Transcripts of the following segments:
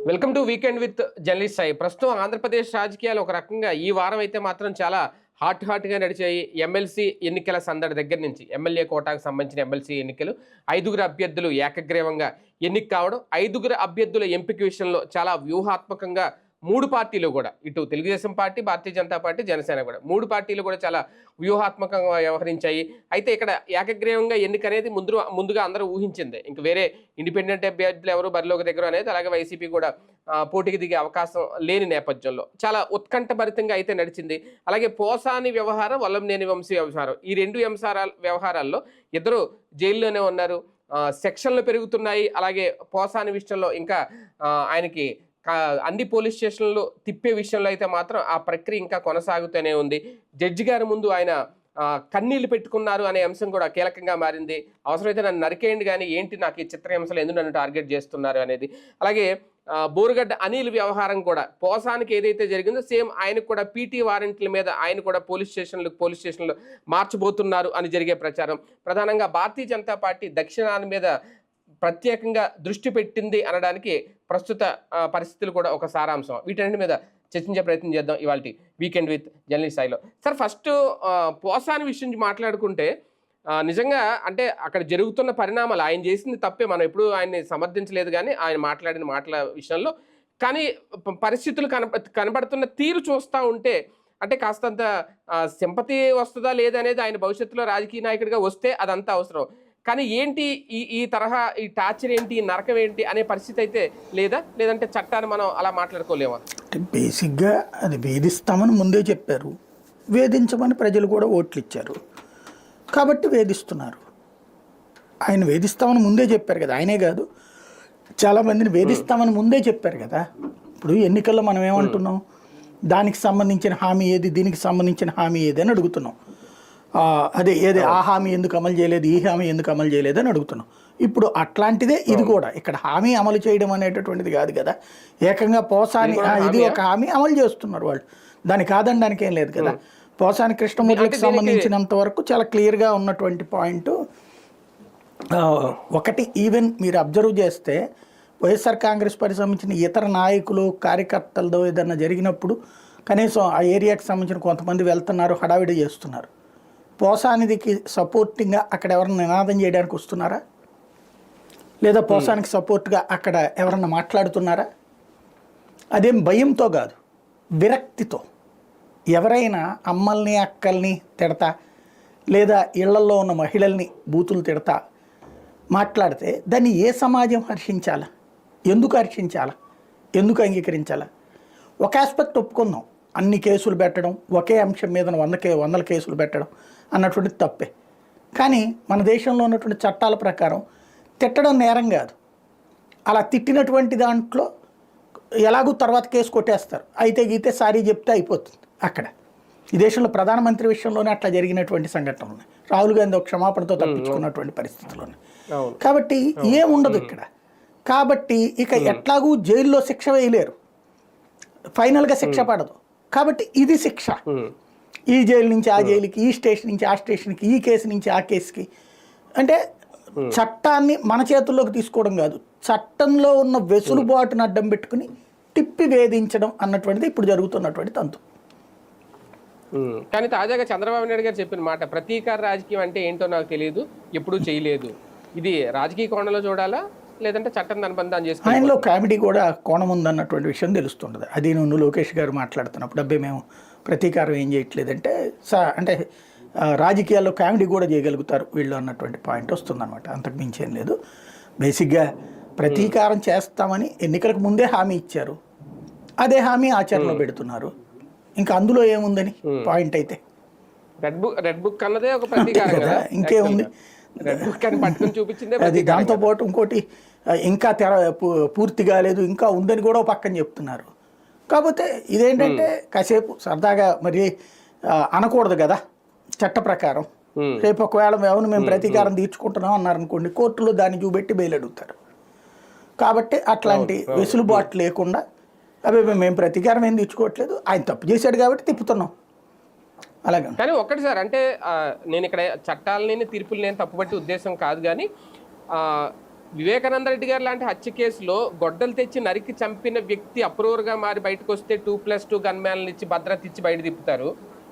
Welcome to weekend with journalist Sai. ప్రస్తుతం ఆంధ్రప్రదేశ్ రాజకీయాలు ఒక రకంగా ఈ వారం అయితే మాత్రం చాలా హాట్గా నడిచాయి. ఎమ్మెల్సీ ఎన్నికల సందడి దగ్గర నుంచి ఎమ్మెల్యే కోటాకు సంబంధించిన ఎమ్మెల్సీ ఎన్నికలు 5గురు అభ్యర్థులు ఏకగ్రీవంగా ఎన్నిక కావడం, 5గురు అభ్యర్థుల ఎంపిక విషయంలో చాలా వ్యూహాత్మకంగా 3 పార్టీలు కూడా, ఇటు తెలుగుదేశం పార్టీ, భారతీయ జనతా పార్టీ, జనసేన కూడా 3 పార్టీలు కూడా చాలా వ్యూహాత్మకంగా వ్యవహరించాయి. అయితే ఇక్కడ ఏకగ్రీవంగా ఎన్నిక అనేది ముందుగా అందరూ ఊహించింది. ఇంక వేరే ఇండిపెండెంట్ అభ్యర్థులు ఎవరు బరిలోకి దగ్గర అనేది, అలాగే వైసీపీ కూడా పోటీకి దిగే అవకాశం లేని నేపథ్యంలో చాలా ఉత్కంఠభరితంగా అయితే నడిచింది. అలాగే పోసాని వ్యవహారం, వల్లంనేని వంశీ వ్యవహారం, ఈ 2 వ్యవహారాల్లో ఇద్దరు జైల్లోనే ఉన్నారు. సెక్షన్లు పెరుగుతున్నాయి. అలాగే పోసాని విషయంలో ఇంకా ఆయనకి అన్ని పోలీస్ స్టేషన్లు తిప్పే విషయంలో అయితే మాత్రం ఆ ప్రక్రియ ఇంకా కొనసాగుతూనే ఉంది. జడ్జి గారి ముందు ఆయన కన్నీళ్లు పెట్టుకున్నారు అనే అంశం కూడా కీలకంగా మారింది. అవసరమైతే నన్ను నరికేయండి కానీ ఏంటి నాకు ఈ చిత్రహింసలు ఎందుకు నన్ను టార్గెట్ చేస్తున్నారు అనేది. అలాగే బోరుగడ్డ అనిల్ వ్యవహారం కూడా, పోసానికి ఏదైతే జరిగిందో సేమ్ ఆయనకు కూడా పీటీ వారెంట్ల మీద ఆయన కూడా పోలీస్ స్టేషన్లు మార్చబోతున్నారు అని జరిగే ప్రచారం. ప్రధానంగా భారతీయ జనతా పార్టీ దక్షిణాది మీద ప్రత్యేకంగా దృష్టి పెట్టింది అనడానికి ప్రస్తుత పరిస్థితులు కూడా ఒక సారాంశం. వీటన్నిటి మీద చర్చించే ప్రయత్నం చేద్దాం ఇవాళ వీకెండ్ విత్ జర్నలిస్ట్ సాయిలో. సార్, ఫస్ట్ పోసాని విషయం మాట్లాడుకుంటే నిజంగా అంటే అక్కడ జరుగుతున్న పరిణామాలు, ఆయన చేసింది తప్పే, మనం ఎప్పుడు ఆయన్ని సమర్థించలేదు కానీ ఆయన మాట్లాడిన మాటల విషయంలో. కానీ పరిస్థితులు కనబడుతున్న తీరు చూస్తూ ఉంటే అంటే కాస్తంత సింపతి వస్తుందా లేదనేది, ఆయన భవిష్యత్తులో రాజకీయ నాయకుడిగా వస్తే అదంతా అవసరం. కానీ ఏంటి ఈ తరహా ఈ టార్చర్ ఏంటి, ఈ నరకం ఏంటి అనే పరిస్థితి అయితే లేదంటే చట్టాన్ని మనం అలా మాట్లాడుకోలేమా? అంటే బేసిక్గా అది వేధిస్తామని ముందే చెప్పారు, వేధించమని ప్రజలు కూడా ఓట్లు ఇచ్చారు కాబట్టి వేధిస్తున్నారు. ఆయన వేధిస్తామని ముందే చెప్పారు కదా, ఆయనే కాదు చాలామందిని వేధిస్తామని ముందే చెప్పారు కదా. ఇప్పుడు ఎన్నికల్లో మనం ఏమంటున్నాం, దానికి సంబంధించిన హామీ ఏది, దీనికి సంబంధించిన హామీ ఏది అని అడుగుతున్నాం. అదే ఏది ఆ హామీ ఎందుకు అమలు చేయలేదు, ఈ హామీ ఎందుకు అమలు చేయలేదు అని అడుగుతున్నాం. ఇప్పుడు అట్లాంటిదే ఇది కూడా. ఇక్కడ హామీ అమలు చేయడం అనేటటువంటిది కాదు కదా, ఏకంగా పోసాని ఇది ఒక హామీ అమలు చేస్తున్నారు వాళ్ళు, దాన్ని కాదనడానికి ఏం లేదు కదా. పోసాని కృష్ణమూర్తికి సంబంధించినంత వరకు చాలా క్లియర్గా ఉన్నటువంటి పాయింట్ ఒకటి. ఈవెన్ మీరు అబ్జర్వ్ చేస్తే వైఎస్ఆర్ కాంగ్రెస్ పార్టీ సంబంధించిన ఇతర నాయకులు కార్యకర్తలతో ఏదన్నా జరిగినప్పుడు కనీసం ఆ ఏరియాకి సంబంధించిన కొంతమంది వెళ్తున్నారు, హడావిడి చేస్తున్నారు. పోసానిదికి సపోర్టింగ్గా అక్కడ ఎవరన్నా నినాదం చేయడానికి వస్తున్నారా, లేదా పోసానికి సపోర్ట్గా అక్కడ ఎవరన్నా మాట్లాడుతున్నారా? అదేం భయంతో కాదు, విరక్తితో. ఎవరైనా అమ్మల్ని అక్కల్ని తిడతా, లేదా ఇళ్లల్లో ఉన్న మహిళల్ని బూతులు తిడతా మాట్లాడితే దాన్ని ఏ సమాజం హర్షించాలా, ఎందుకు హర్షించాలా, ఎందుకు అంగీకరించాలా? ఒక ఆస్పెక్ట్ ఒప్పుకుందాం, అన్ని కేసులు పెట్టడం, ఒకే అంశం మీద వందల కేసులు పెట్టడం అన్నటువంటిది తప్పే. కానీ మన దేశంలో ఉన్నటువంటి చట్టాల ప్రకారం తిట్టడం నేరం కాదు. అలా తిట్టినటువంటి దాంట్లో ఎలాగూ తర్వాత కేసు కొట్టేస్తారు, అయితే గీతే సారీ చెప్తే అయిపోతుంది. అక్కడ ఈ దేశంలో ప్రధానమంత్రి విషయంలోనే అట్లా జరిగినటువంటి సంఘటనలు ఉన్నాయి. రాహుల్ గాంధీ ఒక క్షమాపణతో తప్పించుకున్నటువంటి పరిస్థితుల్లోనే. కాబట్టి ఏముండదు ఇక్కడ. కాబట్టి ఇక ఎట్లాగూ జైల్లో శిక్ష వేయలేరు, ఫైనల్గా శిక్ష పడదు. కాబట్టి ఇది శిక్ష, ఈ జైలు నుంచి ఆ జైలుకి, ఈ స్టేషన్ నుంచి ఆ స్టేషన్కి, ఈ కేసు నుంచి ఆ కేసుకి. అంటే చట్టాన్ని మన చేతుల్లోకి తీసుకోవడం కాదు, చట్టంలో ఉన్న వెసులుబాటును అడ్డం పెట్టుకుని తిప్పి వేధించడం అన్నటువంటిది ఇప్పుడు జరుగుతున్నటువంటి తంతు. కానీ తాజాగా చంద్రబాబు నాయుడు గారు చెప్పిన మాట, ప్రతీకార రాజకీయం అంటే ఏంటో నాకు తెలియదు, ఎప్పుడూ చేయలేదు. ఇది రాజకీయ కోణంలో చూడాలా లేదంటే చట్టం అనుబంధం చేసి? ఆయనలో కామెడీ కూడా కోణం ఉందన్నటువంటి విషయం తెలుస్తుంటుంది. అది నువ్వు లోకేష్ గారు మాట్లాడుతున్నప్పుడు అబ్బాయి మేము ప్రతీకారం ఏం చేయట్లేదంటే అంటే రాజకీయాల్లో కామెడీ కూడా చేయగలుగుతారు వీళ్ళు అన్నటువంటి పాయింట్ వస్తుందన్నమాట. అంతకు మించి ఏం లేదు. బేసిక్గా ప్రతీకారం చేస్తామని ఎన్నికలకు ముందే హామీ ఇచ్చారు, అదే హామీ ఆచరణలో పెడుతున్నారు. ఇంకా అందులో ఏముందని పాయింట్ అయితే రెడ్ బుక్ అన్నదే ఒక ప్రతీకారం కదా, ఇంకేముంది అది. దాంతోపాటు ఇంకోటి ఇంకా పూర్తి కాలేదు, ఇంకా ఉందని కూడా పక్కన చెప్తున్నారు. కాకపోతే ఇదేంటంటే కాసేపు సరదాగా మరి అనకూడదు కదా చట్ట ప్రకారం. రేపు ఒకవేళ మేము ప్రతీకారం తీర్చుకుంటున్నాం అన్నారనుకోండి, కోర్టులో దాన్ని చూపెట్టి బెయిల్ అడుగుతారు. కాబట్టి అట్లాంటి వెసులుబాటు లేకుండా అవి మేము ప్రతీకారం ఏం తీర్చుకోవట్లేదు, ఆయన తప్పు చేశాడు కాబట్టి తిప్పుతున్నాం అలాగే. కానీ ఒక్కటి సార్, అంటే నేను ఇక్కడ చట్టాలని తీర్పులు నేను తప్పుబట్టి ఉద్దేశం కాదు, కానీ వివేకానంద రెడ్డి గారు లాంటి హత్య కేసులో గొడ్డలు తెచ్చి నరికి చంపిన వ్యక్తి అప్రూవర్గా మారి బయటకు వస్తే 2+2 గన్మ్యాన్లు ఇచ్చి భద్రత ఇచ్చి బయట తిప్పుతారు.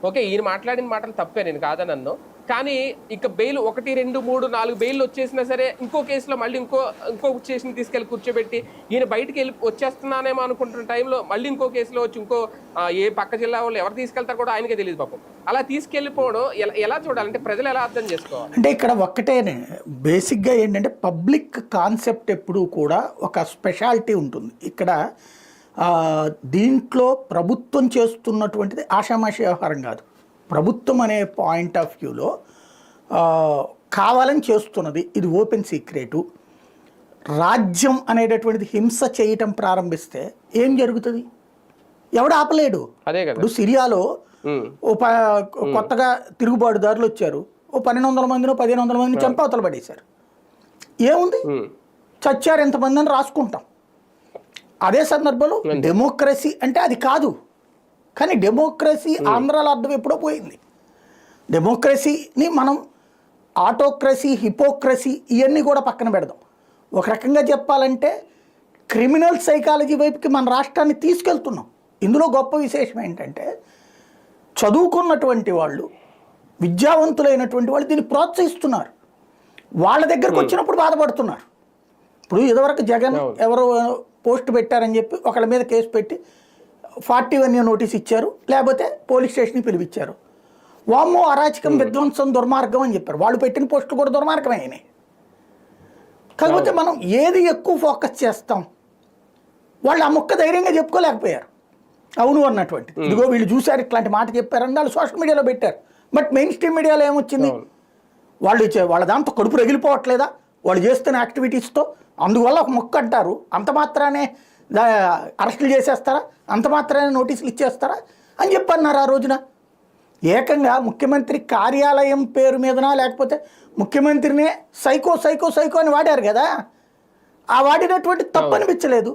ఓకే, ఈయన మాట్లాడిన మాటలు తప్పే, నేను కాదనన్ను. కానీ ఇక బెయిల్ 1, 2, 3, 4 బెయిల్ వచ్చేసినా సరే ఇంకో కేసులో మళ్ళీ ఇంకో స్టేషన్ తీసుకెళ్ళి కూర్చోబెట్టి ఈయన బయటికి వచ్చేస్తున్నానేమో అనుకుంటున్న టైంలో మళ్ళీ ఇంకో కేసులో వచ్చి ఏ పక్క జిల్లా వాళ్ళు ఎవరు తీసుకెళ్తారు కూడా ఆయనకే తెలియదు పాపం. అలా తీసుకెళ్ళిపోవడం ఎలా చూడాలంటే ప్రజలు ఎలా అర్థం చేసుకోవాలి? అంటే ఇక్కడ ఒక్కటేనే బేసిక్గా ఏంటంటే పబ్లిక్ కాన్సెప్ట్ ఎప్పుడూ కూడా ఒక స్పెషాలిటీ ఉంటుంది. ఇక్కడ దీంట్లో ప్రభుత్వం చేస్తున్నటువంటిది ఆషామాషి వ్యవహారం కాదు. ప్రభుత్వం అనే పాయింట్ ఆఫ్ వ్యూలో కావాలని చేస్తున్నది, ఇది ఓపెన్ సీక్రెటు. రాజ్యం అనేటటువంటిది హింస చేయటం ప్రారంభిస్తే ఏం జరుగుతుంది? ఎవడు ఆపలేడు. అదే కదా, ఇప్పుడు సిరియాలో కొత్తగా తిరుగుబాటుదారులు వచ్చారు, 1200 మందినో 1500 మందిని చంపవతలు పడేశారు. ఏముంది, చచ్చారు ఎంతమంది అని రాసుకుంటాం. అదే సందర్భంలో డెమోక్రసీ అంటే అది కాదు. కానీ డెమోక్రసీ ఆంధ్రాలో అర్థం ఎప్పుడో పోయింది. డెమోక్రసీని మనం ఆటోక్రసీ, హిపోక్రసీ ఇవన్నీ కూడా పక్కన పెడదాం. ఒక రకంగా చెప్పాలంటే క్రిమినల్ సైకాలజీ వైపుకి మన రాష్ట్రాన్ని తీసుకెళ్తున్నాం. ఇందులో గొప్ప విశేషం ఏంటంటే చదువుకున్నటువంటి వాళ్ళు, విద్యావంతులైనటువంటి వాళ్ళు దీన్ని ప్రోత్సహిస్తున్నారు. వాళ్ళ దగ్గరకు వచ్చినప్పుడు బాధపడుతున్నారు. ఇప్పుడు ఇదివరకు జగన్ ఎవరో పోస్ట్ పెట్టారని చెప్పి ఒకళ్ళ మీద కేసు పెట్టి 41 నోటీస్ ఇచ్చారు, లేకపోతే పోలీస్ స్టేషన్కి పిలిపించారు. వామ్మో అరాచకం, విధ్వంసం, దుర్మార్గం అని చెప్పారు. వాళ్ళు పెట్టిన పోస్టులు కూడా దుర్మార్గమే అయినాయి. కాకపోతే మనం ఏది ఎక్కువ ఫోకస్ చేస్తాం, వాళ్ళు ఆ ముక్క ధైర్యంగా చెప్పుకోలేకపోయారు. అవును అన్నటువంటి, ఇదిగో వీళ్ళు చూశారు ఇట్లాంటి మాట చెప్పారని వాళ్ళు సోషల్ మీడియాలో పెట్టారు. బట్ మెయిన్ స్ట్రీమ్ మీడియాలో ఏమొచ్చింది, వాళ్ళ దాంతో కడుపు రగిలిపోవట్లేదా వాళ్ళు చేస్తున్న యాక్టివిటీస్తో, అందువల్ల ఒక మొక్క అంటారు, అంత మాత్రానే అరెస్టులు చేసేస్తారా, అంత మాత్రానే నోటీసులు ఇచ్చేస్తారా అని చెప్పన్నారు. ఆ రోజున ఏకంగా ముఖ్యమంత్రి కార్యాలయం పేరు మీదనా లేకపోతే ముఖ్యమంత్రినే సైకో సైకో సైకో అని వాడారు కదా. ఆ వాడినటువంటి తప్పు అనిపించలేదు.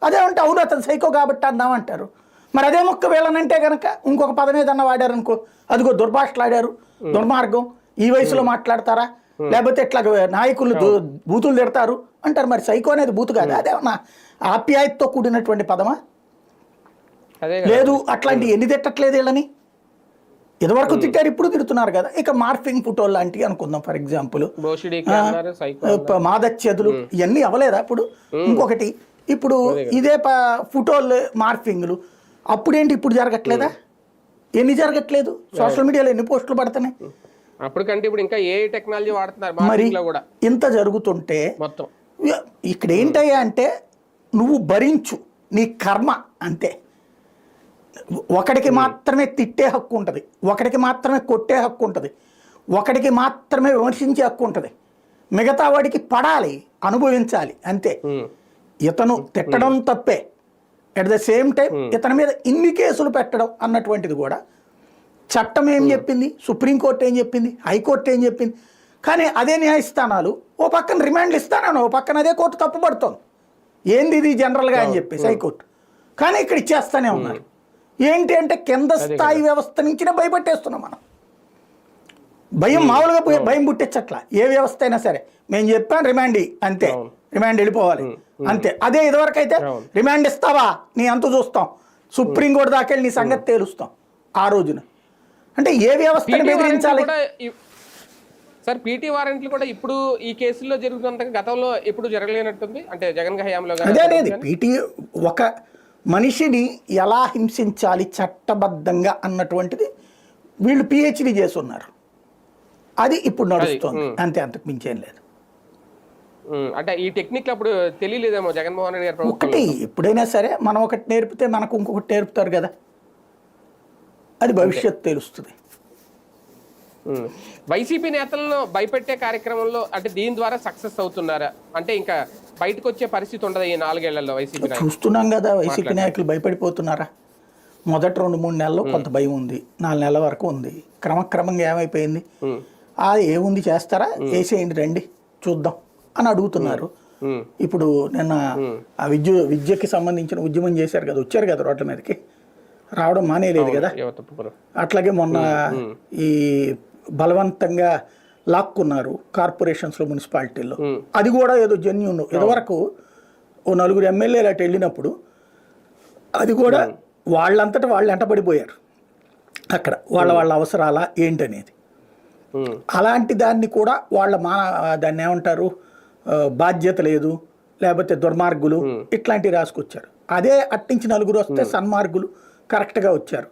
అదేమంటే అవును అతను సైకో కాబట్టి అందామంటారు. మరి అదే మొక్క వీళ్ళనంటే కనుక ఇంకొక పదం ఏదన్నా వాడారనుకో, అదిగో దుర్భాషలాడారు, దుర్మార్గం, ఈ వయసులో మాట్లాడతారా, లేకపోతే ఇట్లా నాయకులు బూతులు తిడతారు అంటారు. మరి సైకో అనేది బూతు కాదు, అదేమన్నా ఆప్యాయతతో కూడినటువంటి పదమా? లేదు, అట్లాంటి ఎన్ని తిట్టట్లేదు వీళ్ళని. ఇదివరకు తిట్టారు, ఇప్పుడు తిడుతున్నారు కదా. ఇక మార్ఫింగ్ ఫోటోలు లాంటివి అనుకుందాం, ఫర్ ఎగ్జాంపుల్ మాదచ్చేదులు ఇవన్నీ అవ్వలేదా ఇప్పుడు? ఇంకొకటి ఇప్పుడు ఇదే ఫోటోలు మార్ఫింగ్లు, అప్పుడేంటి ఇప్పుడు జరగట్లేదా? ఎన్ని జరగట్లేదు? సోషల్ మీడియాలో ఎన్ని పోస్టులు పడుతున్నాయి? అప్పటికంటే ఇప్పుడు ఇంకా ఏ టెక్నాలజీ వాడుతున్నారు. మరి ఇంత జరుగుతుంటే మొత్తం ఇక్కడ ఏంటయ్యా అంటే నువ్వు భరించు, నీ కర్మ అంతే. ఒకడికి మాత్రమే తిట్టే హక్కు ఉంటుంది, ఒకడికి మాత్రమే కొట్టే హక్కు ఉంటుంది, ఒకడికి మాత్రమే విమర్శించే హక్కు ఉంటుంది. మిగతా వాడికి పడాలి, అనుభవించాలి అంతే. ఇతను తిట్టడం తప్పే, అట్ ద సేమ్ టైం ఇతని మీద ఇన్ని కేసులు పెట్టడం అన్నటువంటిది కూడా చట్టం ఏం చెప్పింది, సుప్రీంకోర్టు ఏం చెప్పింది, హైకోర్టు ఏం చెప్పింది. కానీ అదే న్యాయస్థానాలు ఓ పక్కన రిమాండ్లు ఇస్తానని ఓ పక్కన అదే కోర్టు తప్పుపడుతోంది. ఏంది ఇది జనరల్గా అని చెప్పేసి హైకోర్టు, కానీ ఇక్కడ ఇచ్చేస్తానే ఉన్నారు. ఏంటి అంటే కింద స్థాయి వ్యవస్థ నుంచి భయపెట్టేస్తున్నాం మనం. భయం మామూలుగా భయం పుట్టించట్లా. ఏ వ్యవస్థ అయినా సరే మేము చెప్పాం రిమాండ్ అంతే, రిమాండ్ వెళ్ళిపోవాలి అంతే. అదే ఇదివరకు అయితే రిమాండ్ ఇస్తావా నీ అంత చూస్తాం, సుప్రీంకోర్టు దాకా వెళ్ళి నీ సంగతి తేలుస్తాం ఆ రోజున. అంటే ఏ వ్యవస్థను బెదిరించాలి సార్? పీటీ వారెంట్లు కూడా ఇప్పుడు ఈ కేసుల్లో జరుగుతున్నంత గతంలో ఎప్పుడు జరగలేనట్టుంది, అంటే జగన్ హయాంలో. అదే అనేది పీటీ ఒక మనిషిని ఎలా హింసించాలి చట్టబద్ధంగా అన్నటువంటిది వీళ్ళు పిహెచ్డి చేసి ఉన్నారు. అది ఇప్పుడు నడుస్తుంది అంతే, అంతకు మించేం లేదు. అంటే ఈ టెక్నిక్ అప్పుడు తెలియలేదేమో జగన్మోహన్ రెడ్డి గారు. ఒకటి ఎప్పుడైనా సరే మనం ఒకటి నేర్పితే మనకు ఇంకొకటి నేర్పుతారు కదా, అది భవిష్యత్తు తెలుస్తుంది. వైసీపీ నేతలను భయపెట్టే కార్యక్రమంలో అంటే దీని ద్వారా సక్సెస్ అవుతున్నారా? అంటే ఇంకా బయటకు వచ్చే పరిస్థితి ఉండదు ఈ 4 ఏళ్లలో వైసీపీ చూస్తున్నాం కదా. వైసీపీ నాయకులు భయపడిపోతున్నారా? మొదటి 2-3 నెలల్లో కొంత భయం ఉంది, 4 నెలల వరకు ఉంది. క్రమక్రమంగా ఏమైపోయింది, ఏముంది చేస్తారా, వేసేయండి రండి చూద్దాం అని అడుగుతున్నారు. ఇప్పుడు నిన్న ఆ విద్యకి సంబంధించిన ఉద్యమం చేశారు కదా, వచ్చారు కదా రోడ్ల మీదకి, రావడం మానేయలేదు కదా. అట్లాగే మొన్న ఈ బలవంతంగా లాక్కున్నారు కార్పొరేషన్స్లో, మున్సిపాలిటీల్లో. అది కూడా ఏదో జెన్యూన్. ఇదివరకు ఓ 4 ఎమ్మెల్యేలు అటు వెళ్ళినప్పుడు అది కూడా వాళ్ళంతటా వాళ్ళు వెంటబడిపోయారు అక్కడ, వాళ్ళ అవసరాలా ఏంటనేది. అలాంటి దాన్ని కూడా దాన్ని ఏమంటారు, బాధ్యత లేదు, లేకపోతే దుర్మార్గులు ఇట్లాంటివి రాసుకొచ్చారు. అదే అట్టించి 4 వస్తే సన్మార్గులు కరెక్ట్గా వచ్చారు.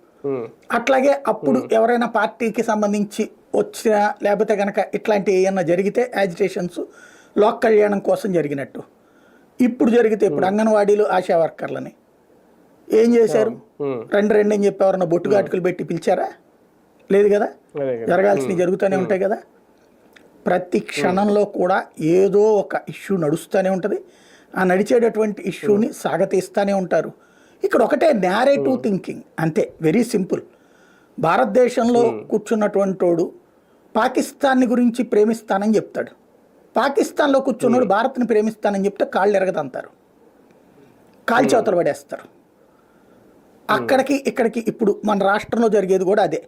అట్లాగే అప్పుడు ఎవరైనా పార్టీకి సంబంధించి వచ్చినా లేకపోతే కనుక ఇట్లాంటి ఏమన్నా జరిగితే యాజిటేషన్స్ లోక్ కళ్యాణం కోసం జరిగినట్టు ఇప్పుడు జరిగితే, ఇప్పుడు అంగన్వాడీలు ఆశా వర్కర్లని ఏం చేశారు, 2 అని చెప్పి ఎవరన్నా బొట్టుగాటుకులు పెట్టి పిలిచారా? లేదు కదా. జరగాల్సినవి జరుగుతూనే ఉంటాయి కదా. ప్రతి క్షణంలో కూడా ఏదో ఒక ఇష్యూ నడుస్తూనే ఉంటుంది. ఆ నడిచేటటువంటి ఇష్యూని సాగతీస్తూనే ఉంటారు. ఇక్కడ ఒకటే నేరేటివ్ థింకింగ్ అంతే, వెరీ సింపుల్. భారతదేశంలో కూర్చున్నటువంటి వాడు పాకిస్తాన్ని గురించి ప్రేమిస్తానని చెప్తాడు, పాకిస్తాన్లో కూర్చున్నాడు భారత్ని ప్రేమిస్తానని చెప్తే కాళ్ళు ఎరగదంటారు, కాల్చవతలు పడేస్తారు. అక్కడికి ఇక్కడికి ఇప్పుడు మన రాష్ట్రంలో జరిగేది కూడా అదే.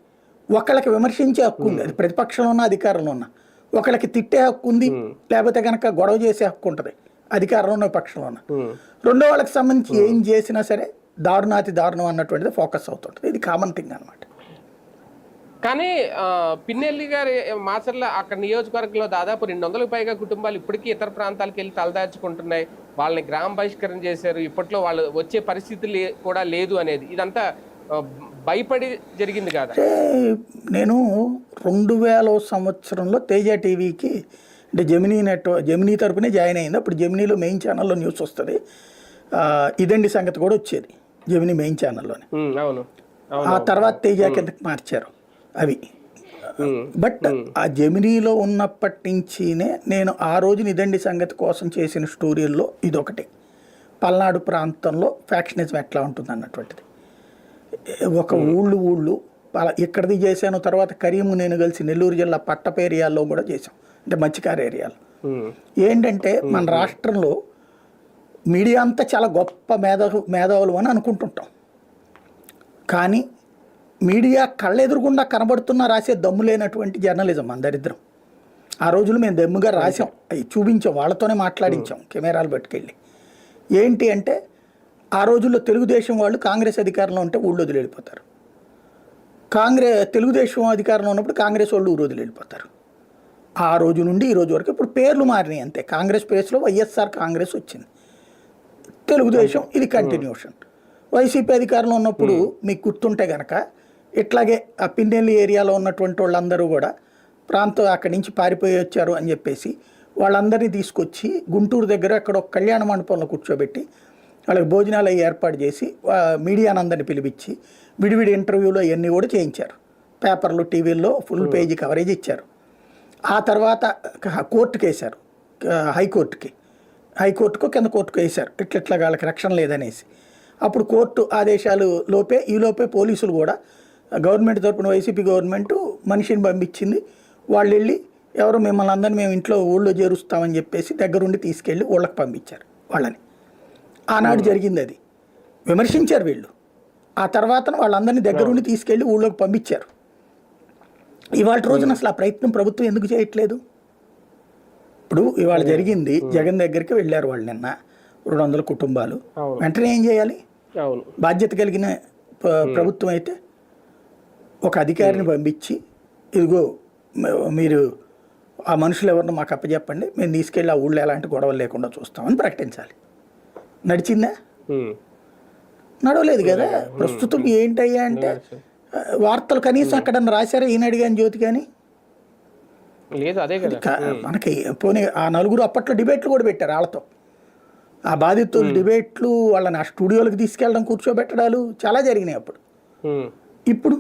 ఒకళ్ళకి విమర్శించే హక్కు ఉంది, అది ప్రతిపక్షంలో ఉన్న అధికారంలో ఉన్న. ఒకళ్ళకి తిట్టే హక్కు ఉంది, లేకపోతే కనుక గొడవ చేసే హక్కు ఉంటుంది అధికారంలో ఉన్న పక్షంలో ఉన్న. రెండో వాళ్ళకి సంబంధించి ఏం చేసినా సరే దారుణాతి దారుణం అన్నటువంటిది ఫోకస్ అవుతుంటుంది. ఇది కామన్ థింగ్ అనమాట. కానీ పిన్నెల్లి గారి మాచర్ల అక్కడ నియోజకవర్గంలో దాదాపు 200కు పైగా కుటుంబాలు ఇప్పటికీ ఇతర ప్రాంతాలకు వెళ్ళి తలదాచుకుంటున్నాయి. వాళ్ళని గ్రామ బహిష్కరణ చేశారు. ఇప్పట్లో వాళ్ళు వచ్చే పరిస్థితి కూడా లేదు అనేది ఇదంతా భయపడి జరిగింది కాదా? నేను 2000 సంవత్సరంలో తేజ టీవీకి అంటే జెమినీ తరపునే జాయిన్ అయింది. అప్పుడు జెమినీలో మెయిన్ ఛానల్లో న్యూస్ వస్తుంది. ఇదండి సంగతి కూడా వచ్చేది జెమినీ మెయిన్ ఛానల్లోనే. ఆ తర్వాత తేజ కిందకి మార్చారు అవి. బట్ ఆ జెమినీలో ఉన్నప్పటి నుంచినే నేను ఆ రోజు నిదండి సంగతి కోసం చేసిన స్టోరీల్లో ఇదొకటి. పల్నాడు ప్రాంతంలో ఫ్యాక్షనిజం ఎట్లా ఉంటుంది అన్నటువంటిది. ఒక ఊళ్ళు ఇక్కడిది చేశాను. తర్వాత కరీము నేను కలిసి నెల్లూరు జిల్లా పట్టప ఏరియాల్లో కూడా చేశాం, అంటే మత్స్యకార ఏరియాలో. ఏంటంటే మన రాష్ట్రంలో మీడియా అంతా చాలా గొప్ప మేధావులు అని అనుకుంటుంటాం, కానీ మీడియా కళ్ళెదురుగుండా కనబడుతున్నా రాసే దమ్ము లేనటువంటి జర్నలిజం మన దరిద్రం. ఆ రోజులు మేము దమ్ముగా రాసాం, అవి చూపించాం, వాళ్ళతోనే మాట్లాడించాం కెమెరాలు పట్టుకెళ్ళి. ఏంటి అంటే ఆ రోజుల్లో తెలుగుదేశం వాళ్ళు కాంగ్రెస్ అధికారంలో ఉంటే ఊళ్ళో వదిలి వెళ్ళిపోతారు, తెలుగుదేశం అధికారంలో ఉన్నప్పుడు కాంగ్రెస్ వాళ్ళు ఊరు వదిలి వెళ్ళిపోతారు. ఆ రోజు నుండి ఈ రోజు వరకు ఇప్పుడు పేర్లు మారినాయి అంతే. కాంగ్రెస్ ప్లేస్లో వైఎస్ఆర్ కాంగ్రెస్ వచ్చింది, తెలుగుదేశం ఇది కంటిన్యూషన్. వైసీపీ అధికారంలో ఉన్నప్పుడు మీకు గుర్తుంటే కనుక ఇట్లాగే ఆ పిన్నెల్లి ఏరియాలో ఉన్నటువంటి వాళ్ళందరూ కూడా అక్కడి నుంచి పారిపోయి వచ్చారు అని చెప్పేసి వాళ్ళందరినీ తీసుకొచ్చి గుంటూరు దగ్గర అక్కడ ఒక కళ్యాణ మండపంలో కూర్చోబెట్టి వాళ్ళకి భోజనాలు అవి ఏర్పాటు చేసి మీడియాని అందరినీ పిలిపించి విడివిడి ఇంటర్వ్యూలు అవన్నీ కూడా చేయించారు. పేపర్లు టీవీల్లో ఫుల్ పేజీ కవరేజ్ ఇచ్చారు. ఆ తర్వాత కోర్టుకు వేశారు, హైకోర్టుకు కింద కోర్టుకు వేశారు, ఇట్లా వాళ్ళకి రక్షణ లేదనేసి. అప్పుడు కోర్టు ఆదేశాలు ఈలోపే పోలీసులు కూడా గవర్నమెంట్ తరపున వైసీపీ గవర్నమెంట్ మనిషిని పంపించింది. వాళ్ళు వెళ్ళి ఎవరు మిమ్మల్ని అందరినీ మేము ఇంట్లో ఊళ్ళో చేరుస్తామని చెప్పేసి దగ్గరుండి తీసుకెళ్ళి ఊళ్ళకి పంపించారు వాళ్ళని. ఆనాడు జరిగింది అది. విమర్శించారు వీళ్ళు. ఆ తర్వాత వాళ్ళందరినీ దగ్గరుండి తీసుకెళ్ళి ఊళ్ళోకి పంపించారు. ఇవాళ రోజున అసలు ఆ ప్రయత్నం ప్రభుత్వం ఎందుకు చేయట్లేదు? ఇప్పుడు ఇవాళ జరిగింది, జగన్ దగ్గరికి వెళ్ళారు వాళ్ళు నిన్న 200 కుటుంబాలు. వెంటనే ఏం చేయాలి? బాధ్యత కలిగిన ప్రభుత్వం అయితే ఒక అధికారిని పంపించి ఇదిగో మీరు ఆ మనుషులు ఎవరినో మాకు అప్పచెప్పండి, మేము తీసుకెళ్ళి ఆ ఊళ్ళో ఎలాంటి గొడవలు లేకుండా చూస్తామని ప్రకటించాలి. నడిచిందా? నడవలేదు కదా. ప్రస్తుతం ఏంటయ్యా అంటే వార్తలు కనీసం అక్కడ రాశారా ఈనాడు కానీ జ్యోతి కానీ లేదు. అదే మనకి పోనీ ఆ 4 అప్పట్లో డిబేట్లు కూడా పెట్టారు వాళ్ళతో. ఆ బాధితులు డిబేట్లు, వాళ్ళని ఆ స్టూడియోలకు తీసుకెళ్ళడం, కూర్చోబెట్టడాలు చాలా జరిగినాయి అప్పుడు. ఇప్పుడు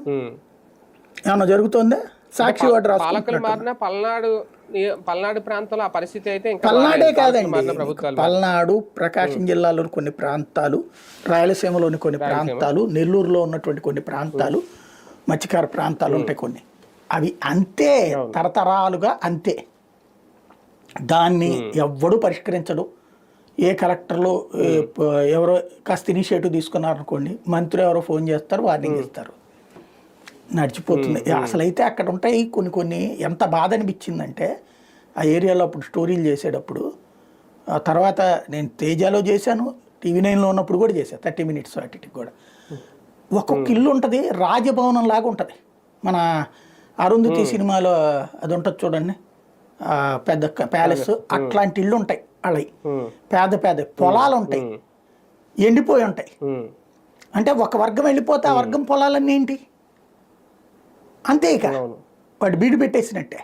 ఏమన్నా జరుగుతుందా? సాక్షి వాడు పాలకులు మారిన పల్నాడు ప్రాంతంలో ఆ పరిస్థితి అయితే పల్నాడే కాదండి, పల్నాడు, ప్రకాశం జిల్లాలోని కొన్ని ప్రాంతాలు, రాయలసీమలోని కొన్ని ప్రాంతాలు, నెల్లూరులో ఉన్నటువంటి కొన్ని ప్రాంతాలు, మత్స్యకార ప్రాంతాలు ఉంటాయి కొన్ని. అవి అంతే, తరతరాలుగా అంతే. దాన్ని ఎవ్వడూ పరిష్కరించడు. ఏ కలెక్టర్లో ఎవరో కాస్త ఇనిషియేటివ్ తీసుకున్నారనుకోండి, మంత్రి ఎవరో ఫోన్ చేస్తారు, వార్నింగ్ ఇస్తారు. నడిచిపోతుంది. అసలు అయితే అక్కడ ఉంటాయి కొన్ని కొన్ని, ఎంత బాధ అనిపించిందంటే ఆ ఏరియాలో అప్పుడు స్టోరీలు చేసేటప్పుడు, ఆ తర్వాత నేను తేజాలో చేశాను, టీవీ 9లో ఉన్నప్పుడు కూడా చేశాను 30 మినిట్స్ వాటికి కూడా. ఒక్కొక్క ఇల్లు ఉంటుంది, రాజభవనం లాగా ఉంటుంది. మన అరుంధతి సినిమాలో అది ఉంటుంది చూడండి, పెద్ద ప్యాలెస్, అట్లాంటి ఇల్లు ఉంటాయి వాళ్ళవి. పేద పేద పొలాలు ఉంటాయి, ఎండిపోయి ఉంటాయి. అంటే ఒక వర్గం వెళ్ళిపోతే ఆ వర్గం పొలాలన్నీ ఏంటి అంతే, ఇక వాడు బీడు పెట్టేసినట్టే.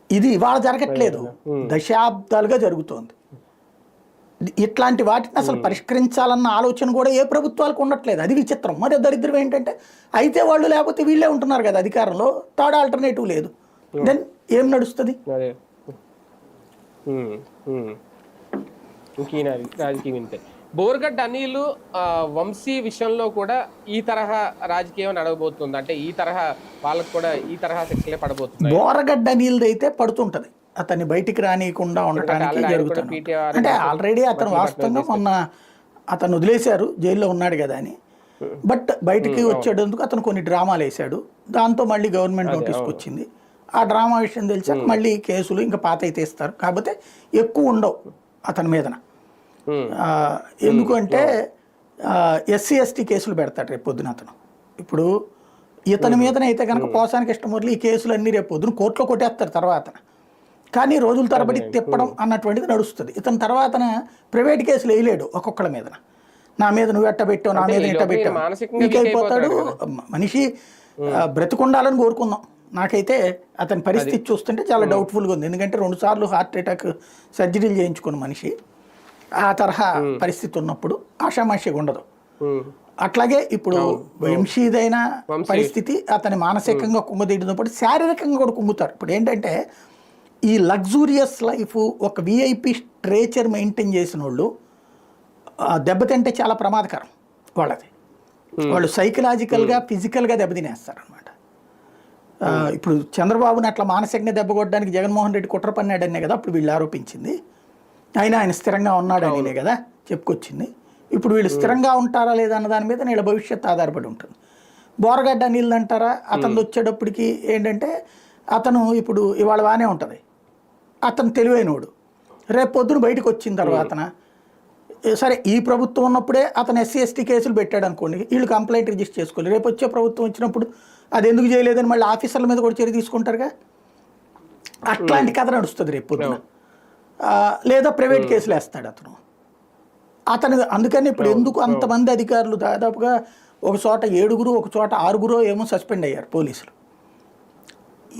ఇది ఇవాళ జరగట్లేదు, దశాబ్దాలుగా జరుగుతోంది. ఇట్లాంటి వాటిని అసలు పరిష్కరించాలన్న ఆలోచన కూడా ఏ ప్రభుత్వాలకు ఉండట్లేదు. అది విచిత్రం. మరి దరిద్రం ఏంటంటే అయితే వాళ్ళు లేకపోతే వీళ్ళే ఉంటున్నారు కదా అధికారంలో, థర్డ్ ఆల్టర్నేటివ్ లేదు. దెన్ ఏం నడుస్తుంది? రాజకీయం ఇంతే. బోర్గడ్డ అనిల్ వంశీ విషయంలో కూడా ఈ తరహా రాజకీయం నడవబోతుంది. అంటే ఈ తరహా వాళ్ళకు కూడా ఈ తరహా శిక్షలే పడబోతుంది. బోరగడ్డ అనిల్ అయితే పడుతుంటది, అతన్ని బయటికి రానియకుండా ఉండటానికి జరుగుతుంది. అంటే ఆల్రెడీ అతను వాస్తవంగా మొన్న అతను వదిలేశారు, జైల్లో ఉన్నాడు కదా అని. బట్ బయటికి వచ్చేటందుకు అతను కొన్ని డ్రామాలు వేశాడు, దాంతో మళ్ళీ గవర్నమెంట్ నోటీస్కి వచ్చింది. ఆ డ్రామా విషయం తెలిసాక మళ్ళీ కేసులు ఇంకా పాత అయితే ఇస్తారు, కాకపోతే ఎక్కువ ఉండవు అతని మీదన. ఎందుకంటే SC ST కేసులు పెడతాడు రేపు పొద్దున అతను. ఇప్పుడు ఇతని మీదనైతే కనుక పోసానికి ఇష్టమూర్లు ఈ కేసులు అన్నీ రేపు పొద్దున కోర్టులో కొట్టేస్తారు తర్వాత. కానీ రోజుల తరబడి తిప్పడం అన్నటువంటిది నడుస్తుంది. ఇతని తర్వాత ప్రైవేట్ కేసులు వేయలేడు ఒక్కొక్కళ్ళ మీద. నా మీద నువ్వు ఎట్ట పెట్టావు, నా మీద ఎట్ట పెట్టావు, నీకైపోతాడు. మనిషి బ్రతికుండాలని కోరుకుందాం. నాకైతే అతని పరిస్థితి చూస్తుంటే చాలా డౌట్ఫుల్గా ఉంది. ఎందుకంటే 2 సార్లు హార్ట్ అటాక్ సర్జరీలు చేయించుకున్న మనిషి. ఆ తరహా పరిస్థితి ఉన్నప్పుడు ఆషామాషిగా ఉండదు. అట్లాగే ఇప్పుడు వంశీదైన పరిస్థితి అతని మానసికంగా కుంగదీయడంతో శారీరకంగా కూడా కుంగుతారు. ఇప్పుడు ఏంటంటే ఈ లగ్జూరియస్ లైఫ్, ఒక VIP స్ట్రేచర్ మెయింటైన్ చేసిన వాళ్ళు దెబ్బతింటే చాలా ప్రమాదకరం వాళ్ళది. వాళ్ళు సైకలాజికల్గా ఫిజికల్గా దెబ్బతినేస్తారు అనమాట. ఇప్పుడు చంద్రబాబుని అట్లా మానసికంగా దెబ్బ కొట్టడానికి జగన్మోహన్ రెడ్డి కుట్ర పన్నాడనే కదా అప్పుడు వీళ్ళు ఆరోపించింది. అయినా ఆయన స్థిరంగా ఉన్నాడనే కదా చెప్పుకొచ్చింది. ఇప్పుడు వీళ్ళు స్థిరంగా ఉంటారా లేదా అన్న దాని మీద వీళ్ళ భవిష్యత్తు ఆధారపడి ఉంటుంది. బోరగడ్డ అనిల్ అంటారా, అతను వచ్చేటప్పటికి ఏంటంటే అతను ఇప్పుడు ఇవాళ బాగానే ఉంటుంది, అతను తెలివైనోడు. రేపు పొద్దున బయటకు వచ్చిన తర్వాతన సరే ఈ ప్రభుత్వం ఉన్నప్పుడే అతను SC ST కేసులు పెట్టాడు అనుకోండి, వీళ్ళు కంప్లైంట్ రిజిస్టర్ చేసుకోవాలి. రేపు వచ్చే ప్రభుత్వం వచ్చినప్పుడు అది ఎందుకు చేయలేదని మళ్ళీ ఆఫీసర్ల మీద కూడా చర్య తీసుకుంటారుగా. అట్లాంటి కథ నడుస్తుంది రేపు పొద్దున. లేదా ప్రైవేట్ కేసులు వేస్తాడు అతను. అందుకని ఇప్పుడు ఎందుకు అంతమంది అధికారులు దాదాపుగా ఒక చోట 7 ఒక చోట 6 ఏమో సస్పెండ్ అయ్యారు పోలీసులు.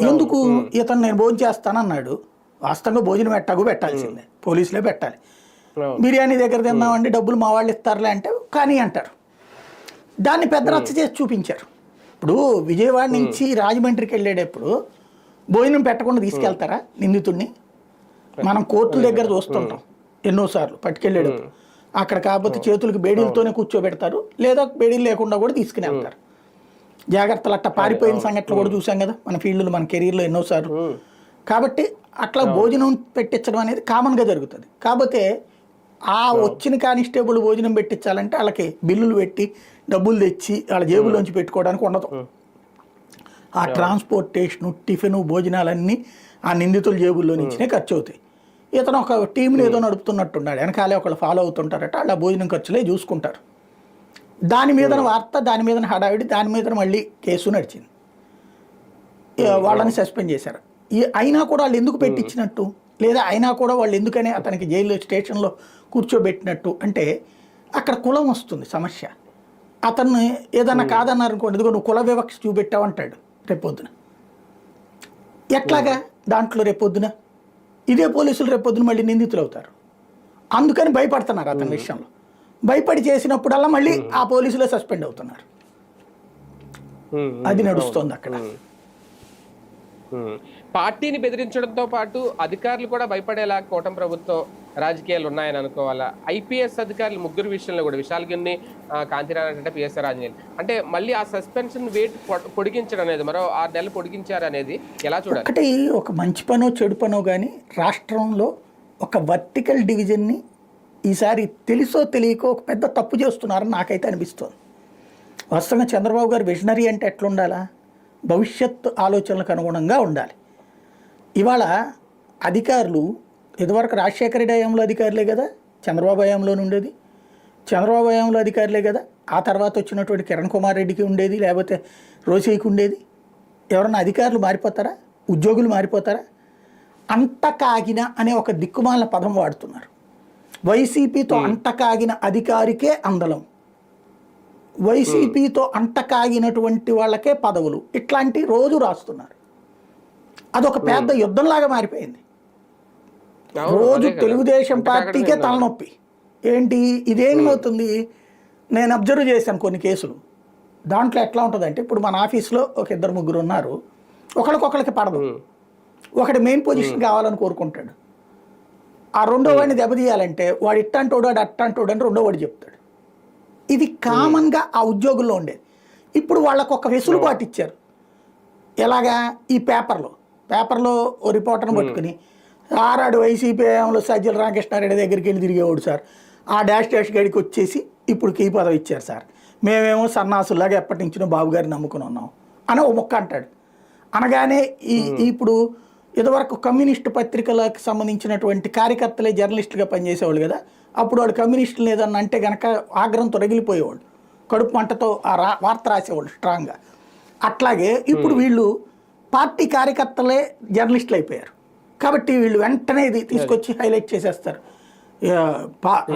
ఎందుకు? ఇతను నేను భోజనం చేస్తానన్నాడు. వాస్తవంగా భోజనం పెట్టాల్సిందే, పోలీసులే పెట్టాలి. బిర్యానీ దగ్గర తిన్నామండి, డబ్బులు మా వాళ్ళు ఇస్తారులే అంటే కానీ అంటారు. దాన్ని పెద్ద రచ్చ చేసి చూపించారు. ఇప్పుడు విజయవాడ నుంచి రాజమండ్రికి వెళ్ళేటప్పుడు భోజనం పెట్టకుండా తీసుకెళ్తారా నిందితుడిని? మనం కోర్టుల దగ్గర చూస్తుంటాం ఎన్నోసార్లు పట్టుకెళ్ళేటప్పుడు. అక్కడ కాకపోతే చేతులకు బేడీలతోనే కూర్చోబెడతారు, లేదా బేడీలు లేకుండా కూడా తీసుకుని వెళ్తారు. జాగ్రత్తలు అట్లా పారిపోయిన సంఘటనలు కూడా చూసాం కదా మన ఫీల్డ్లో, మన కెరీర్లో ఎన్నోసార్లు. కాబట్టి అట్లా భోజనం పెట్టించడం అనేది కామన్గా జరుగుతుంది. కాకపోతే ఆ వచ్చిన కానిస్టేబుల్ భోజనం పెట్టించాలంటే వాళ్ళకి బిల్లులు పెట్టి డబ్బులు తెచ్చి వాళ్ళ జేబులోంచి పెట్టుకోవడానికి ఉండదు. ఆ ట్రాన్స్పోర్టేషను, టిఫిను, భోజనాలన్నీ ఆ నిందితుల జేబుల్లో నుంచినే ఖర్చు అవుతాయి. ఇతను ఒక టీంని ఏదో నడుపుతున్నట్టున్నాడు, వెనకాలే ఒకళ్ళు ఫాలో అవుతుంటారట, వాళ్ళ భోజనం ఖర్చులే చూసుకుంటారు. దాని మీద వార్త, దాని మీద హడావిడి, దాని మీద మళ్ళీ కేసు నడిచింది. వాళ్ళని సస్పెండ్ చేశారు. అయినా కూడా వాళ్ళు ఎందుకు పెట్టించినట్టు, లేదా అయినా కూడా వాళ్ళు ఎందుకని అతనికి జైల్లో స్టేషన్లో కూర్చోబెట్టినట్టు అంటే అక్కడ కులం వస్తుంది సమస్య. అతన్ని ఏదన్నా కాదన్నారు అనుకోండి, ఎందుకు నువ్వు కుల వివక్ష చూపెట్టావు అంటాడు రేపొద్దున. ఎట్లాగా దాంట్లో రేపొద్దున ఇదే పోలీసులు రేపొద్దున మళ్ళీ నిందితులు అవుతారు. అందుకని భయపడుతున్నారు అతని విషయంలో. భయపడి చేసినప్పుడల్లా మళ్ళీ ఆ పోలీసులే సస్పెండ్ అవుతున్నారు. అది నడుస్తుంది అక్కడ. పార్టీని బెదిరించడంతో పాటు అధికారులు కూడా భయపడేలా కూటమి ప్రభుత్వం రాజకీయాలు ఉన్నాయని అనుకోవాలా? IPS అధికారులు 3 విషయంలో కూడా విశాల్గిరిని, కాంతిరానంటే PSR ఆంజనేయులు అంటే మళ్ళీ ఆ సస్పెన్షన్ వెయిట్ పొడిగించడం అనేది మరో 6 నెలలు పొడిగించారు అనేది ఎలా చూడాలి? ఒకటి ఒక మంచి పనో చెడు పనో కానీ రాష్ట్రంలో ఒక వర్టికల్ డివిజన్ని ఈసారి తెలుసో తెలియకో ఒక పెద్ద తప్పు చేస్తున్నారని నాకైతే అనిపిస్తుంది. వాస్తవంగా చంద్రబాబు గారు విజనరీ అంటే ఎట్లుండాలా, భవిష్యత్తు ఆలోచనలకు అనుగుణంగా ఉండాలి. ఇవాళ అధికారులు ఇదివరకు రాజశేఖర రెడ్డి హయాంలో అధికారులే కదా, చంద్రబాబు హయాంలోనే ఉండేది, చంద్రబాబు హయాంలో అధికారులే కదా, ఆ తర్వాత వచ్చినటువంటి కిరణ్ కుమార్ రెడ్డికి ఉండేది, లేకపోతే రోసీకి ఉండేది. ఎవరన్నా అధికారులు మారిపోతారా, ఉద్యోగులు మారిపోతారా? అంటకాగిన అనే ఒక దిక్కుమాలిన పదం వాడుతున్నారు. వైసీపీతో అంటకాగిన అధికారికే అందలం, వైసీపీతో అంటకాగినటువంటి వాళ్ళకే పదవులు, ఇట్లాంటి రోజు రాస్తున్నారు. అదొక పెద్ద యుద్ధంలాగా మారిపోయింది. రోజు తెలుగుదేశం పార్టీకే తలనొప్పి. ఏంటి ఇదేమవుతుంది? నేను అబ్జర్వ్ చేశాను కొన్ని కేసులు. దాంట్లో ఎట్లా ఉంటుందంటే, ఇప్పుడు మన ఆఫీస్లో ఒక 2-3 ఉన్నారు, ఒకరికొకరికి పడదు. ఒకటి మెయిన్ పొజిషన్ కావాలని కోరుకుంటాడు, ఆ రెండో వాడిని దెబ్బతీయాలంటే వాడు ఇట్టంటోడు వాడు అట్టంటోడు అని రెండో వాడు చెప్తాడు. ఇది కామన్గా ఆ ఉద్యోగుల్లో ఉండేది. ఇప్పుడు వాళ్ళకు ఒక వెసులుబాటు ఇచ్చారు. ఎలాగా? ఈ పేపర్లో ఓ రిపోర్టర్ని పట్టుకుని ఆరాడు వైసీపీలో సజ్జల రామకృష్ణారెడ్డి దగ్గరికి వెళ్ళి తిరిగేవాడు సార్, ఆ డాష్ గడికి వచ్చేసి ఇప్పుడు కీ పదవి ఇచ్చారు సార్, మేమేమో సన్నాసుల్లాగా ఎప్పటి నుంచినో బాబు గారిని నమ్ముకుని ఉన్నాం అని ఓ మొక్క అంటాడు. అనగానే ఇప్పుడు ఇదివరకు కమ్యూనిస్టు పత్రికలకు సంబంధించినటువంటి కార్యకర్తలే జర్నలిస్టులుగా పనిచేసేవాళ్ళు కదా, అప్పుడు వాళ్ళు కమ్యూనిస్టులు ఏదన్నా అంటే కనుక ఆగ్రహంతో రగిలిపోయేవాళ్ళు, కడుపు మంటతో ఆ వార్త రాసేవాళ్ళు స్ట్రాంగ్గా. అట్లాగే ఇప్పుడు వీళ్ళు పార్టీ కార్యకర్తలే జర్నలిస్టులు అయిపోయారు కాబట్టి వీళ్ళు వెంటనే ఇది తీసుకొచ్చి హైలైట్ చేసేస్తారు.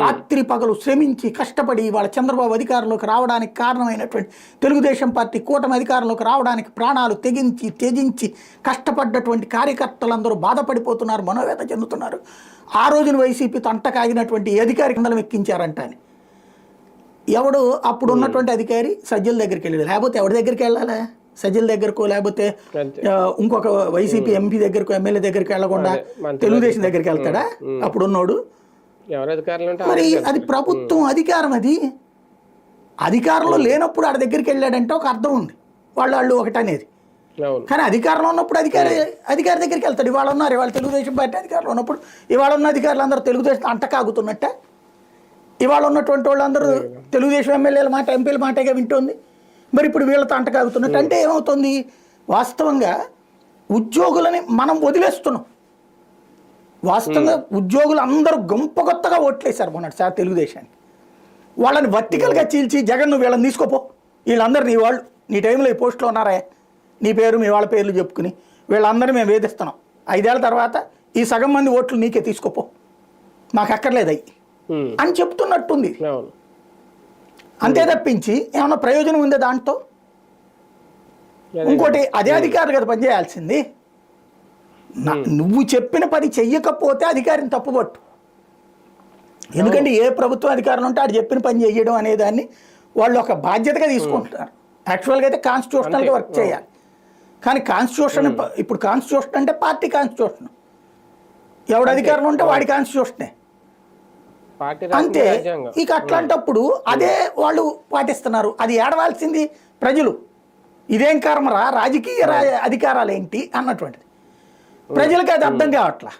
రాత్రి పగలు శ్రమించి కష్టపడి వాళ్ళ చంద్రబాబు అధికారంలోకి రావడానికి కారణమైనటువంటి తెలుగుదేశం పార్టీ కూటమి అధికారంలోకి రావడానికి ప్రాణాలు త్యజించి కష్టపడ్డటువంటి కార్యకర్తలందరూ బాధపడిపోతున్నారు, మనోవేద చెందుతున్నారు. ఆ రోజున వైసీపీతో అంటకాగినటువంటి అధికారి కిందలు ఎక్కించారంట అని. ఎవడు అప్పుడు ఉన్నటువంటి అధికారి సజ్జల దగ్గరికి వెళ్ళాడు, లేకపోతే ఎవరి దగ్గరికి వెళ్ళాలా? సజ్జల దగ్గరకో లేకపోతే ఇంకొక వైసీపీ ఎంపీ దగ్గరకో ఎమ్మెల్యే దగ్గరికి వెళ్ళకుండా తెలుగుదేశం దగ్గరికి వెళ్తాడా అప్పుడు ఉన్నోడు? మరి అది ప్రభుత్వం అధికారం, అది అధికారంలో లేనప్పుడు ఆడ దగ్గరికి వెళ్ళాడంటే ఒక అర్థం ఉంది, వాళ్ళు ఒకటనేది. కానీ అధికారంలో ఉన్నప్పుడు అధికారి దగ్గరికి వెళ్తాడు. ఇవాళ ఉన్నారు, ఇవాళ తెలుగుదేశం పార్టీ అధికారంలో ఉన్నప్పుడు ఇవాళ ఉన్న అధికారులు అందరూ తెలుగుదేశం అంటకాగుతున్నట్ట. ఇవాళ ఉన్నటువంటి వాళ్ళందరూ తెలుగుదేశం ఎమ్మెల్యేల మాట ఎంపీల మాటగా వింటుంది. మరి ఇప్పుడు వీళ్ళతో అంటకాగుతున్నట్టు అంటే ఏమవుతుంది? వాస్తవంగా ఉద్యోగులని మనం వదిలేస్తున్నాం. వాస్తవంగా ఉద్యోగులు అందరూ గొప్పగా ఓట్లేశారు మొన్నటిసారి తెలుగుదేశానికి. వాళ్ళని వర్టికల్గా చీల్చి జగన్ నువ్వు వీళ్ళని తీసుకోపో, వీళ్ళందరూ నీ వాళ్ళు నీ టైంలో ఈ పోస్టులో ఉన్నారా, నీ పేరు మీ వాళ్ళ పేర్లు చెప్పుకుని వీళ్ళందరూ మేము వేధిస్తున్నాం, 5 ఏళ్ల తర్వాత ఈ సగం మంది ఓట్లు నీకే తీసుకోపో, మాకు అక్కర్లేదు అయ్యి అని చెప్తున్నట్టుంది. అంతే తప్పించి ఏమన్నా ప్రయోజనం ఉందే దాంట్లో? ఇంకోటి అదే అధికారులు కదా పనిచేయాల్సింది. నువ్వు చెప్పిన పని చెయ్యకపోతే అధికారిని తప్పుపట్టు. ఎందుకంటే ఏ ప్రభుత్వం అధికారులు ఉంటే ఆడు చెప్పిన పని చేయడం అనేదాన్ని వాళ్ళు ఒక బాధ్యతగా తీసుకుంటున్నారు. యాక్చువల్గా అయితే కాన్స్టిట్యూషనల్గా వర్క్ చేయాలి. కానీ కాన్స్టిట్యూషన్ ఇప్పుడు కాన్స్టిట్యూషన్ అంటే పార్టీ కాన్స్టిట్యూషన్, ఎవడు అధికారం ఉంటే వాడి కాన్స్టిట్యూషనే అంతే. ఇక అట్లాంటప్పుడు అదే వాళ్ళు పాటిస్తున్నారు. అది ఏడవాల్సింది ప్రజలు. ఇదేం కర్మరా, రాజకీయ అధికారాలు ఏంటి అన్నటువంటిది ప్రజలకు అది అర్థం కావట్లా.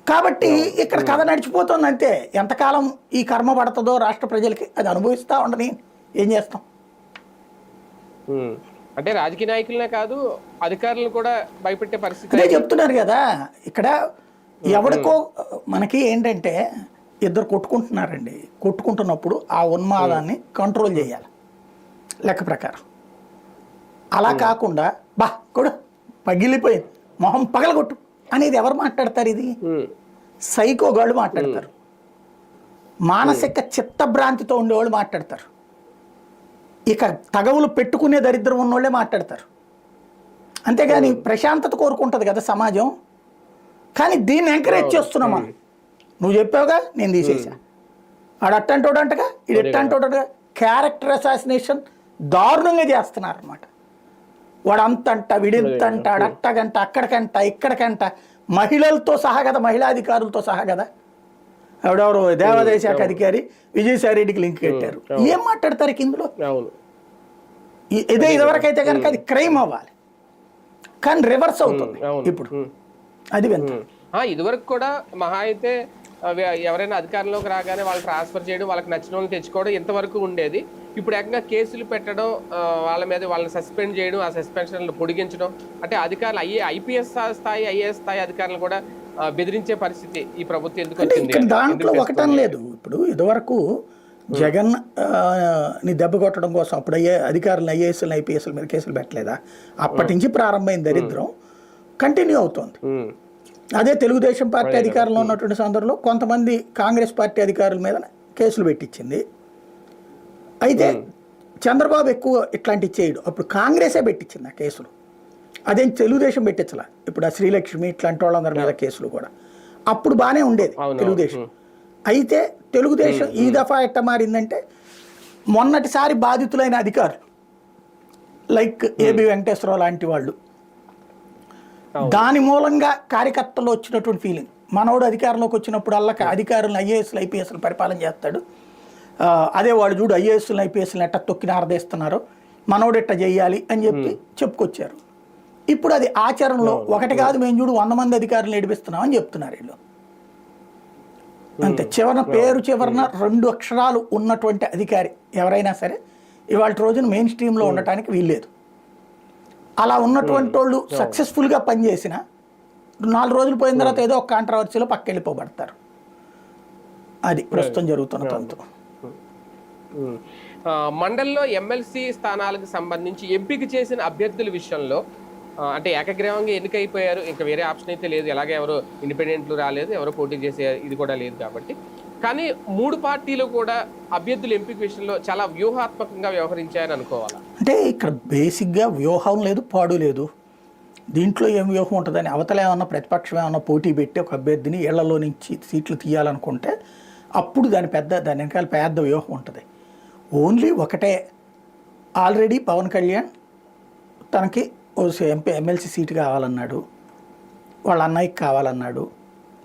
కాబట్టి ఇక్కడ కథ నడిచిపోతుంది అంతే. ఎంతకాలం ఈ కర్మ పడుతుందో రాష్ట్ర ప్రజలకి అది అనుభవిస్తూ ఉండని ఏం చేస్తాం. అంటే రాజకీయ నాయకులనే కాదు అధికారులను కూడా భయపెట్టే పరిస్థితి. అదే చెప్తున్నారు కదా, ఇక్కడ ఎవరికో మనకి ఏంటంటే ఇద్దరు కొట్టుకుంటున్నారండి, కొట్టుకుంటున్నప్పుడు ఆ ఉన్మాదాన్ని కంట్రోల్ చేయాలి లెక్క ప్రకారం. అలా కాకుండా కొడు పగిలిపోయింది మొహం పగలగొట్టు అనేది ఎవరు మాట్లాడతారు? ఇది సైకోగాళ్ళు మాట్లాడతారు, మానసిక చిత్తభ్రాంతితో ఉండేవాళ్ళు మాట్లాడతారు, ఇక తగవులు పెట్టుకునే దరిద్రం ఉన్నోళ్ళే మాట్లాడతారు. అంతేగాని ప్రశాంతత కోరుకుంటుంది కదా సమాజం. కానీ దీన్ని ఎంకరేజ్ చేస్తున్నాం మనం. నువ్వు చెప్పావుగా, నేను తీసేసా, ఆడు అట్టంటోడంటగా ఇది ఎట్టంటోడగా క్యారెక్టర్ అసాసినేషన్ దారుణంగా చేస్తున్నారు అనమాట. వాడు అంతంట విడింతంట అట్టగంట అక్కడికంట ఇక్కడికంట, మహిళలతో సహా కదా, మహిళాధికారులతో సహా కదా. ఎవడెవరు దేవాదాయ శాఖ అధికారి విజయసాయి రెడ్డికి లింక్ పెట్టారు. ఏం మాట్లాడతారు ఇందులో? ఇదే ఇదివరకైతే కనుక అది క్రైమ్ అవ్వాలి, కానీ రివర్స్ అవుతుంది ఇప్పుడు. అది ఇదివరకు కూడా మహా అయితే ఎవరైనా అధికారంలోకి రాగానే వాళ్ళు ట్రాన్స్ఫర్ చేయడం, వాళ్ళకి నచ్చిన వాళ్ళని తెచ్చుకోవడం ఇంతవరకు ఉండేది. ఇప్పుడు ఏకంగా కేసులు పెట్టడం, వాళ్ళ మీద వాళ్ళని సస్పెండ్ చేయడం, ఆ సస్పెన్షన్లు పొడిగించడం, అంటే అధికారులు ఐపీఎస్ స్థాయి, ఐఏఎస్ స్థాయి అధికారులు కూడా బెదిరించే పరిస్థితి ఈ ప్రభుత్వం ఎందుకు వచ్చింది? ఇక్కడ దాంట్లో ఒకటం లేదు. ఇప్పుడు ఇదివరకు జగన్ ని దెబ్బ కొట్టడం కోసం అప్పుడు అధికారులు ఐఏఎస్ఎల్ ఐపీఎస్ల మీద కేసులు పెట్టలేదా? అప్పటి నుంచి ప్రారంభమైన దరిద్రం కంటిన్యూ అవుతోంది. అదే తెలుగుదేశం పార్టీ అధికారంలో ఉన్నటువంటి సందర్భంలో కొంతమంది కాంగ్రెస్ పార్టీ అధికారుల మీద కేసులు పెట్టించింది. అయితే చంద్రబాబు ఎక్కువ ఇట్లాంటివి చేయడు. అప్పుడు కాంగ్రెసే పెట్టించింది ఆ కేసులు, అదేం తెలుగుదేశం పెట్టించలా. ఇప్పుడు ఆ శ్రీలక్ష్మి ఇట్లాంటి వాళ్ళందరి మీద కేసులు కూడా అప్పుడు బాగానే ఉండేది తెలుగుదేశం. అయితే తెలుగుదేశం ఈ దఫా ఎట్ట మారిందంటే, మొన్నటిసారి బాధితులైన అధికారులు లైక్ ఏబి వెంకటేశ్వరరావు లాంటి వాళ్ళు, దాని మూలంగా కార్యకర్తలు వచ్చినటువంటి ఫీలింగ్, మనోడు అధికారంలోకి వచ్చినప్పుడు అలా అధికారులను ఐఏఎస్లు ఐపీఎస్లు పరిపాలన చేస్తాడు, అదే వాడు చూడు ఐఏఎస్లు ఐపీఎస్లు ఎట్ట తొక్కిన ఆరదేస్తున్నారో మనోడు ఎట్ట చేయాలి అని చెప్పి చెప్పుకొచ్చారు. ఇప్పుడు అది ఆచరణలో ఒకటి కాదు, మేము చూడు 100 మంది అధికారులు నడిపిస్తున్నామని చెప్తున్నారు వీళ్ళు. అంతే, పేరు చివరన 2 అక్షరాలు ఉన్నటువంటి అధికారి ఎవరైనా సరే ఇవాళ రోజున మెయిన్ స్ట్రీమ్లో ఉండటానికి వీల్లేదు. అలా ఉన్నటువంటి వాళ్ళు సక్సెస్ఫుల్గా పనిచేసిన 4 రోజులు పోయిన తర్వాత ఏదో ఒక కాంట్రవర్సీలో పక్కెళ్ళిపోబడతారు. అది ప్రస్తుతం జరుగుతున్న తంతు. మండలిలో ఎమ్మెల్సీ స్థానాలకు సంబంధించి ఎంపిక చేసిన అభ్యర్థుల విషయంలో అంటే ఏకగ్రీవంగా ఎన్నికైపోయారు, ఇంకా వేరే ఆప్షన్ అయితే లేదు. ఎలాగే ఎవరు ఇండిపెండెంట్లు రాలేదు, ఎవరు పోటీ చేసే ఇది కూడా లేదు కాబట్టి. కానీ 3 పార్టీలు కూడా అభ్యర్థుల ఎంపిక విషయంలో చాలా వ్యూహాత్మకంగా వ్యవహరించాయని అనుకోవాలి. అంటే ఇక్కడ బేసిక్గా వ్యూహం లేదు, పాడు లేదు. దీంట్లో ఏం వ్యూహం ఉంటుందని, అవతల ఏమన్నా ప్రతిపక్షం ఏమన్నా పోటీ పెట్టి ఒక అభ్యర్థిని ఇళ్లలో నుంచి సీట్లు తీయాలనుకుంటే అప్పుడు దాని వెనకాల పెద్ద వ్యూహం ఉంటుంది. ఓన్లీ ఒకటే, ఆల్రెడీ పవన్ కళ్యాణ్ తనకి ఎమ్మెల్సీ సీటు కావాలన్నాడు, వాళ్ళ అన్నయ్యకి కావాలన్నాడు,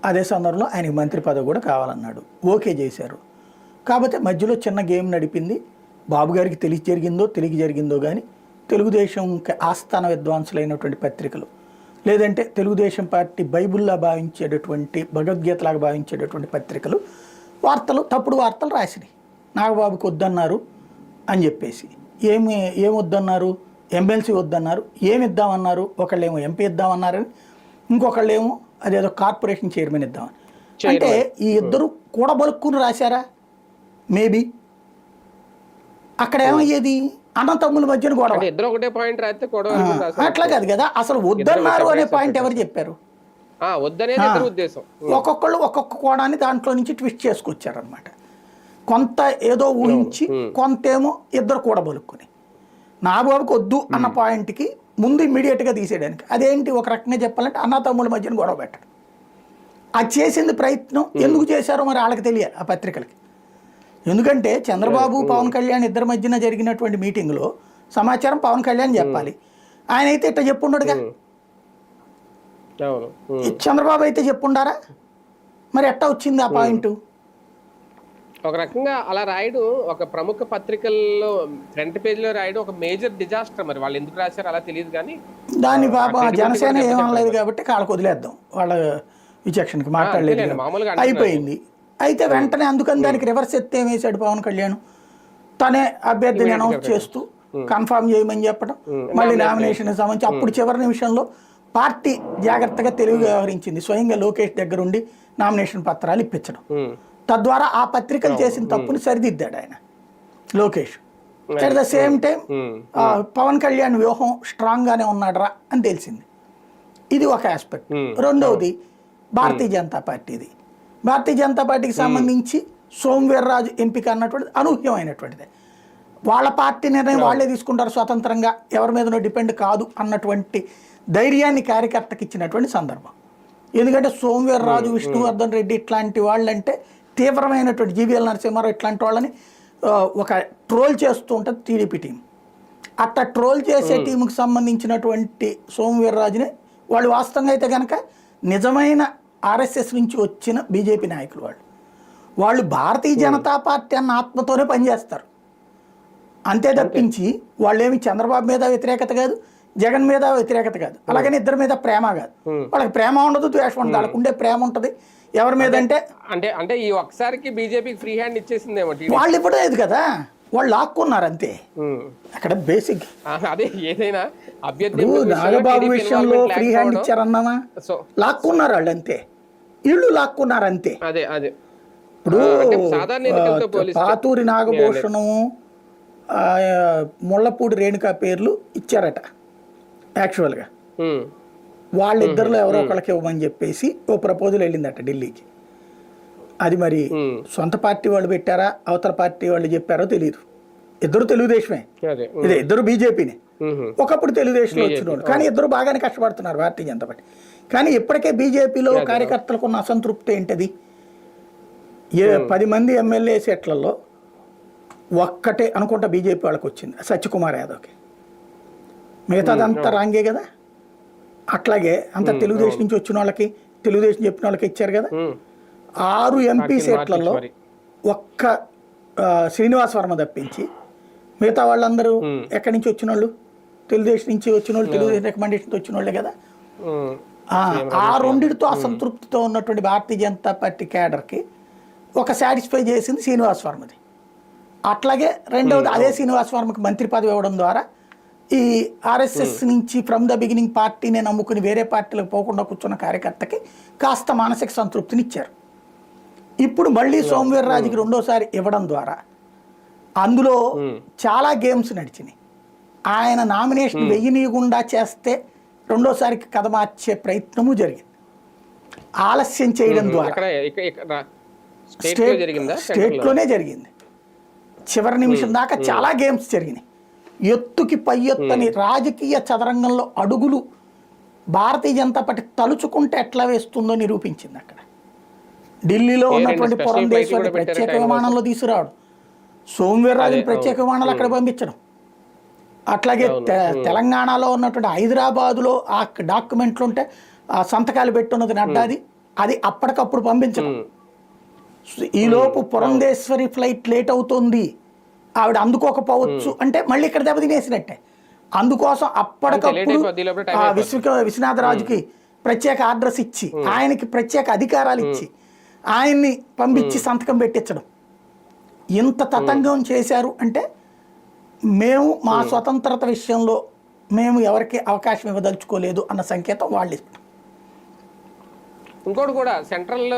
అదే సందర్భంలో ఆయనకి మంత్రి పదవి కూడా కావాలన్నాడు, ఓకే చేశారు. కాకపోతే మధ్యలో చిన్న గేమ్ నడిపింది. బాబు గారికి తెలియ జరిగిందో కానీ తెలుగుదేశంకి ఆస్థాన విద్వాంసులైనటువంటి పత్రికలు, లేదంటే తెలుగుదేశం పార్టీ బైబుల్లా భావించేటటువంటి, భగవద్గీతలాగా భావించేటటువంటి పత్రికలు తప్పుడు వార్తలు రాసినాయి. నాగబాబుకి వద్దన్నారు అని చెప్పేసి. ఏమొద్దన్నారు? ఎమ్మెల్సీ వద్దన్నారు. ఏమి ఇద్దామన్నారు? ఒకళ్ళేమో ఎంపీ ఇద్దామన్నారని, ఇంకొకళ్ళేమో అదేదో కార్పొరేషన్ చైర్మన్ ఇద్దామని. అంటే ఈ ఇద్దరు కూడబలుక్కుని రాశారా? మేబీ అక్కడ ఏమయ్యేది, అన్నతమ్ముల మధ్యన గొడవ. అట్లా కాదు కదా, అసలు వద్దన్నారు అనే పాయింట్ ఎవరు చెప్పారు? ఒక్కొక్కళ్ళు ఒక్కొక్క కోణాన్ని దాంట్లో నుంచి ట్విస్ట్ చేసుకొచ్చారనమాట. కొంత ఏదో ఊహించి, కొంతేమో ఇద్దరు కూడబలుక్కుని నాగబాబుకి వద్దు అన్న పాయింట్కి ముందు ఇమ్మీడియట్గా తీసేయడానికి. అదేంటి, ఒక రకంగా చెప్పాలంటే అన్న తమ్ముల మధ్యన గొడవ పెట్టడం. అది చేసింది ప్రయత్నం ఎందుకు చేశారో మరి వాళ్ళకి తెలియాలి, ఆ పత్రికలకి. ఎందుకంటే చంద్రబాబు పవన్ కళ్యాణ్ ఇద్దరి మధ్యన జరిగినటువంటి మీటింగ్లో సమాచారం పవన్ కళ్యాణ్ చెప్పాలి. ఆయన అయితే ఇట్లా చెప్పుండడుగా, చంద్రబాబు అయితే చెప్పుండారా? మరి ఎట్టా వచ్చింది ఆ పాయింట్? ఒక రకంగా అలా రాయడం, ఒక ప్రముఖ పత్రికల్లో ఫ్రంట్ పేజీలో రాయడం ఒక మేజర్ డిజాస్టర్. మరి వాళ్ళు ఎందుకు రాశారు అలా తెలియదు కానీ దాన్ని బాబా జనసేన ఏమనలేదు కాబట్టి వాళ్ళకి వదిలేద్దాం, వాళ్ళ విచక్షణకి మాట్లాడలేదు, అయిపోయింది. అయితే వెంటనే అందుకని దానికి రివర్స్ ఎత్తే వేశాడు పవన్ కళ్యాణ్. తనే అభ్యర్థిని అనౌన్స్ చేస్తూ కన్ఫర్మ్ చేయమని చెప్పడం, మళ్ళీ నామినేషన్ సంబంధించి అప్పుడు చివరి నిమిషంలో పార్టీ జాగ్రత్తగా తెలివిగా వ్యవహరించింది. స్వయంగా లోకేష్ దగ్గర ఉండి నామినేషన్ పత్రాలు ఇప్పించడం, తద్వారా ఆ పత్రికలు చేసిన తప్పుని సరిదిద్దాడు ఆయన Lokesh. At the same time Pawan Kalyan వ్యూహం స్ట్రాంగ్గానే ఉన్నాడరా అని తెలిసింది. ఇది ఒక ఆస్పెక్ట్. రెండవది భారతీయ జనతా పార్టీది. భారతీయ జనతా పార్టీకి సంబంధించి సోమవీర్రాజు ఎంపిక అన్నటువంటిది అనూహ్యమైనటువంటిది. వాళ్ళ పార్టీ నిర్ణయం వాళ్ళే తీసుకుంటారు స్వతంత్రంగా, ఎవరి మీదనో డిపెండ్ కాదు అన్నటువంటి ధైర్యాన్ని కార్యకర్తకి ఇచ్చినటువంటి సందర్భం. ఎందుకంటే సోమవీర్రాజు, విష్ణువర్ధన్ రెడ్డి ఇట్లాంటి వాళ్ళంటే తీవ్రమైనటువంటి, జీవీఎల్ నరసింహారావు ఇట్లాంటి వాళ్ళని ఒక ట్రోల్ చేస్తూ ఉంటుంది టీడీపీ టీం. అట్లా ట్రోల్ చేసే టీంకి సంబంధించినటువంటి సోమవీర్రాజుని వాళ్ళు వాస్తవంగా అయితే కనుక నిజమైన ఆర్ఎస్ఎస్ నుంచి వచ్చిన బీజేపీ నాయకులు వాళ్ళు భారతీయ జనతా పార్టీ అన్న ఆత్మతోనే పనిచేస్తారు. అంతే తప్పించి వాళ్ళేమి చంద్రబాబు మీద వ్యతిరేకత కాదు, జగన్ మీద వ్యతిరేకత కాదు, అలాగని ఇద్దరి మీద ప్రేమ కాదు. వాళ్ళకి ప్రేమ ఉండదు, ద్వేషం ఉండదు. వాళ్ళకు ఉండే ప్రేమ ఉంటుంది, ఎవరి మీద అంటే అంటే అంటే ఈ ఒక్కసారికి బీజేపీకి ఫ్రీ హ్యాండ్ ఇచ్చేసిందేమో వాళ్ళు ఇవ్వడం లేదు కదా, వాళ్ళు లాక్కున్నారు అంతే. అక్కడ బేసిక్ అదే ఏదైనా అభ్యర్థి నాగబాబు విషయంలో ఫ్రీ హ్యాండ్ ఇచ్చారన్నామా, లాక్కున్నారు వాళ్ళు అంతే, వీళ్ళు లాక్కున్నారు అంతే. అదే అదే ఇప్పుడు సాధారణ ఎన్నికలతో పోలిస్తే పాతూరి నాగభూషణము ముళ్ళపూడి రేణుకా పేర్లు ఇచ్చారట యాక్చువల్గా. వాళ్ళిద్దరిలో ఎవరో ఒకళ్ళకి ఇవ్వమని చెప్పేసి ఓ ప్రపోజల్ వెళ్ళిందట ఢిల్లీకి. అది మరి సొంత పార్టీ వాళ్ళు పెట్టారా అవతల పార్టీ వాళ్ళు చెప్పారో తెలియదు. ఇద్దరు తెలుగుదేశమే, ఇదే ఇద్దరు బీజేపీనే. ఒకప్పుడు తెలుగుదేశంలో వచ్చినోడు, కానీ ఇద్దరు బాగానే కష్టపడుతున్నారు భారతీయ జనతా పార్టీ. కానీ ఇప్పటికే బీజేపీలో కార్యకర్తలకు ఉన్న అసంతృప్తి ఏంటది, 10 మంది ఎమ్మెల్యే సీట్లలో ఒక్కటే అనుకుంటా బీజేపీ వాళ్ళకి వచ్చింది, సత్యకుమార్ యాదవ్కి. మిగతాదంతా రాంగే కదా. అట్లాగే అంత తెలుగుదేశం నుంచి వచ్చిన వాళ్ళకి, తెలుగుదేశం చెప్పిన వాళ్ళకి ఇచ్చారు కదా. 6 ఎంపీ సీట్లలో ఒక్క శ్రీనివాస్ వర్మ తప్పించి మిగతా వాళ్ళందరూ ఎక్కడి నుంచి వచ్చిన వాళ్ళు, తెలుగుదేశం నుంచి వచ్చిన వాళ్ళు, తెలుగుదేశం రికమెండేషన్తో వచ్చిన వాళ్ళే కదా. ఆ రెండిటితో అసంతృప్తితో ఉన్నటువంటి భారతీయ జనతా పార్టీ క్యాడర్కి ఒక సాటిస్ఫై చేసింది శ్రీనివాస్ వర్మది. అట్లాగే రెండవది అదే శ్రీనివాస్ వర్మకి మంత్రి పదవి ఇవ్వడం ద్వారా ఈ ఆర్ఎస్ఎస్ నుంచి ఫ్రమ్ ద బిగినింగ్ పార్టీని నమ్ముకుని వేరే పార్టీలకు పోకుండా కూర్చున్న కార్యకర్తకి కాస్త మానసిక సంతృప్తిని ఇచ్చారు. ఇప్పుడు మళ్ళీ సోమవీర్రాజుకి రెండోసారి ఇవ్వడం ద్వారా అందులో చాలా గేమ్స్ నడిచినాయి. ఆయన నామినేషన్ వెయ్యనీయకుండా చేస్తే రెండోసారికి కథ మార్చే ప్రయత్నము జరిగింది. ఆలస్యం చేయడం ద్వారా స్టేట్లోనే జరిగింది. చివరి నిమిషం దాకా చాలా గేమ్స్ జరిగినాయి. ఎత్తుకి పై ఎత్తని రాజకీయ చదరంగంలో అడుగులు భారతీయ జనతా పార్టీ తలుచుకుంటే ఎట్లా వేస్తుందో నిరూపించింది. అక్కడ ఢిల్లీలో ఉన్నటువంటి పురంధేశ్వరి ప్రత్యేక విమానంలో తీసుకురావడం, సోమవీర్రాజుని ప్రత్యేక విమానాలు అక్కడ పంపించడం, అట్లాగే తెలంగాణలో ఉన్నటువంటి హైదరాబాదులో ఆ డాక్యుమెంట్లు ఉంటే ఆ సంతకాలు పెట్టున్నది నడ్డాది, అది అప్పటికప్పుడు పంపించడం. ఈలోపు పురంధేశ్వరి ఫ్లైట్ లేట్ అవుతుంది, ఆవిడ అందుకోకపోవచ్చు అంటే మళ్ళీ ఇక్కడ దెబ్బతినేసినట్టే. అందుకోసం అప్పటికప్పుడు విశ్వనాథరాజుకి ప్రత్యేక అడ్రస్ ఇచ్చి, ఆయనకి ప్రత్యేక అధికారాలు ఇచ్చి, ఆయన్ని పంపించి సంతకం పెట్టించడం. ఇంత తతంగం చేశారు అంటే మేము మా స్వతంత్రత విషయంలో మేము ఎవరికి అవకాశం ఇవ్వదలుచుకోలేదు అన్న సంకేతం వాళ్ళు ఇస్తారు. ఇంకోటి కూడా సెంట్రల్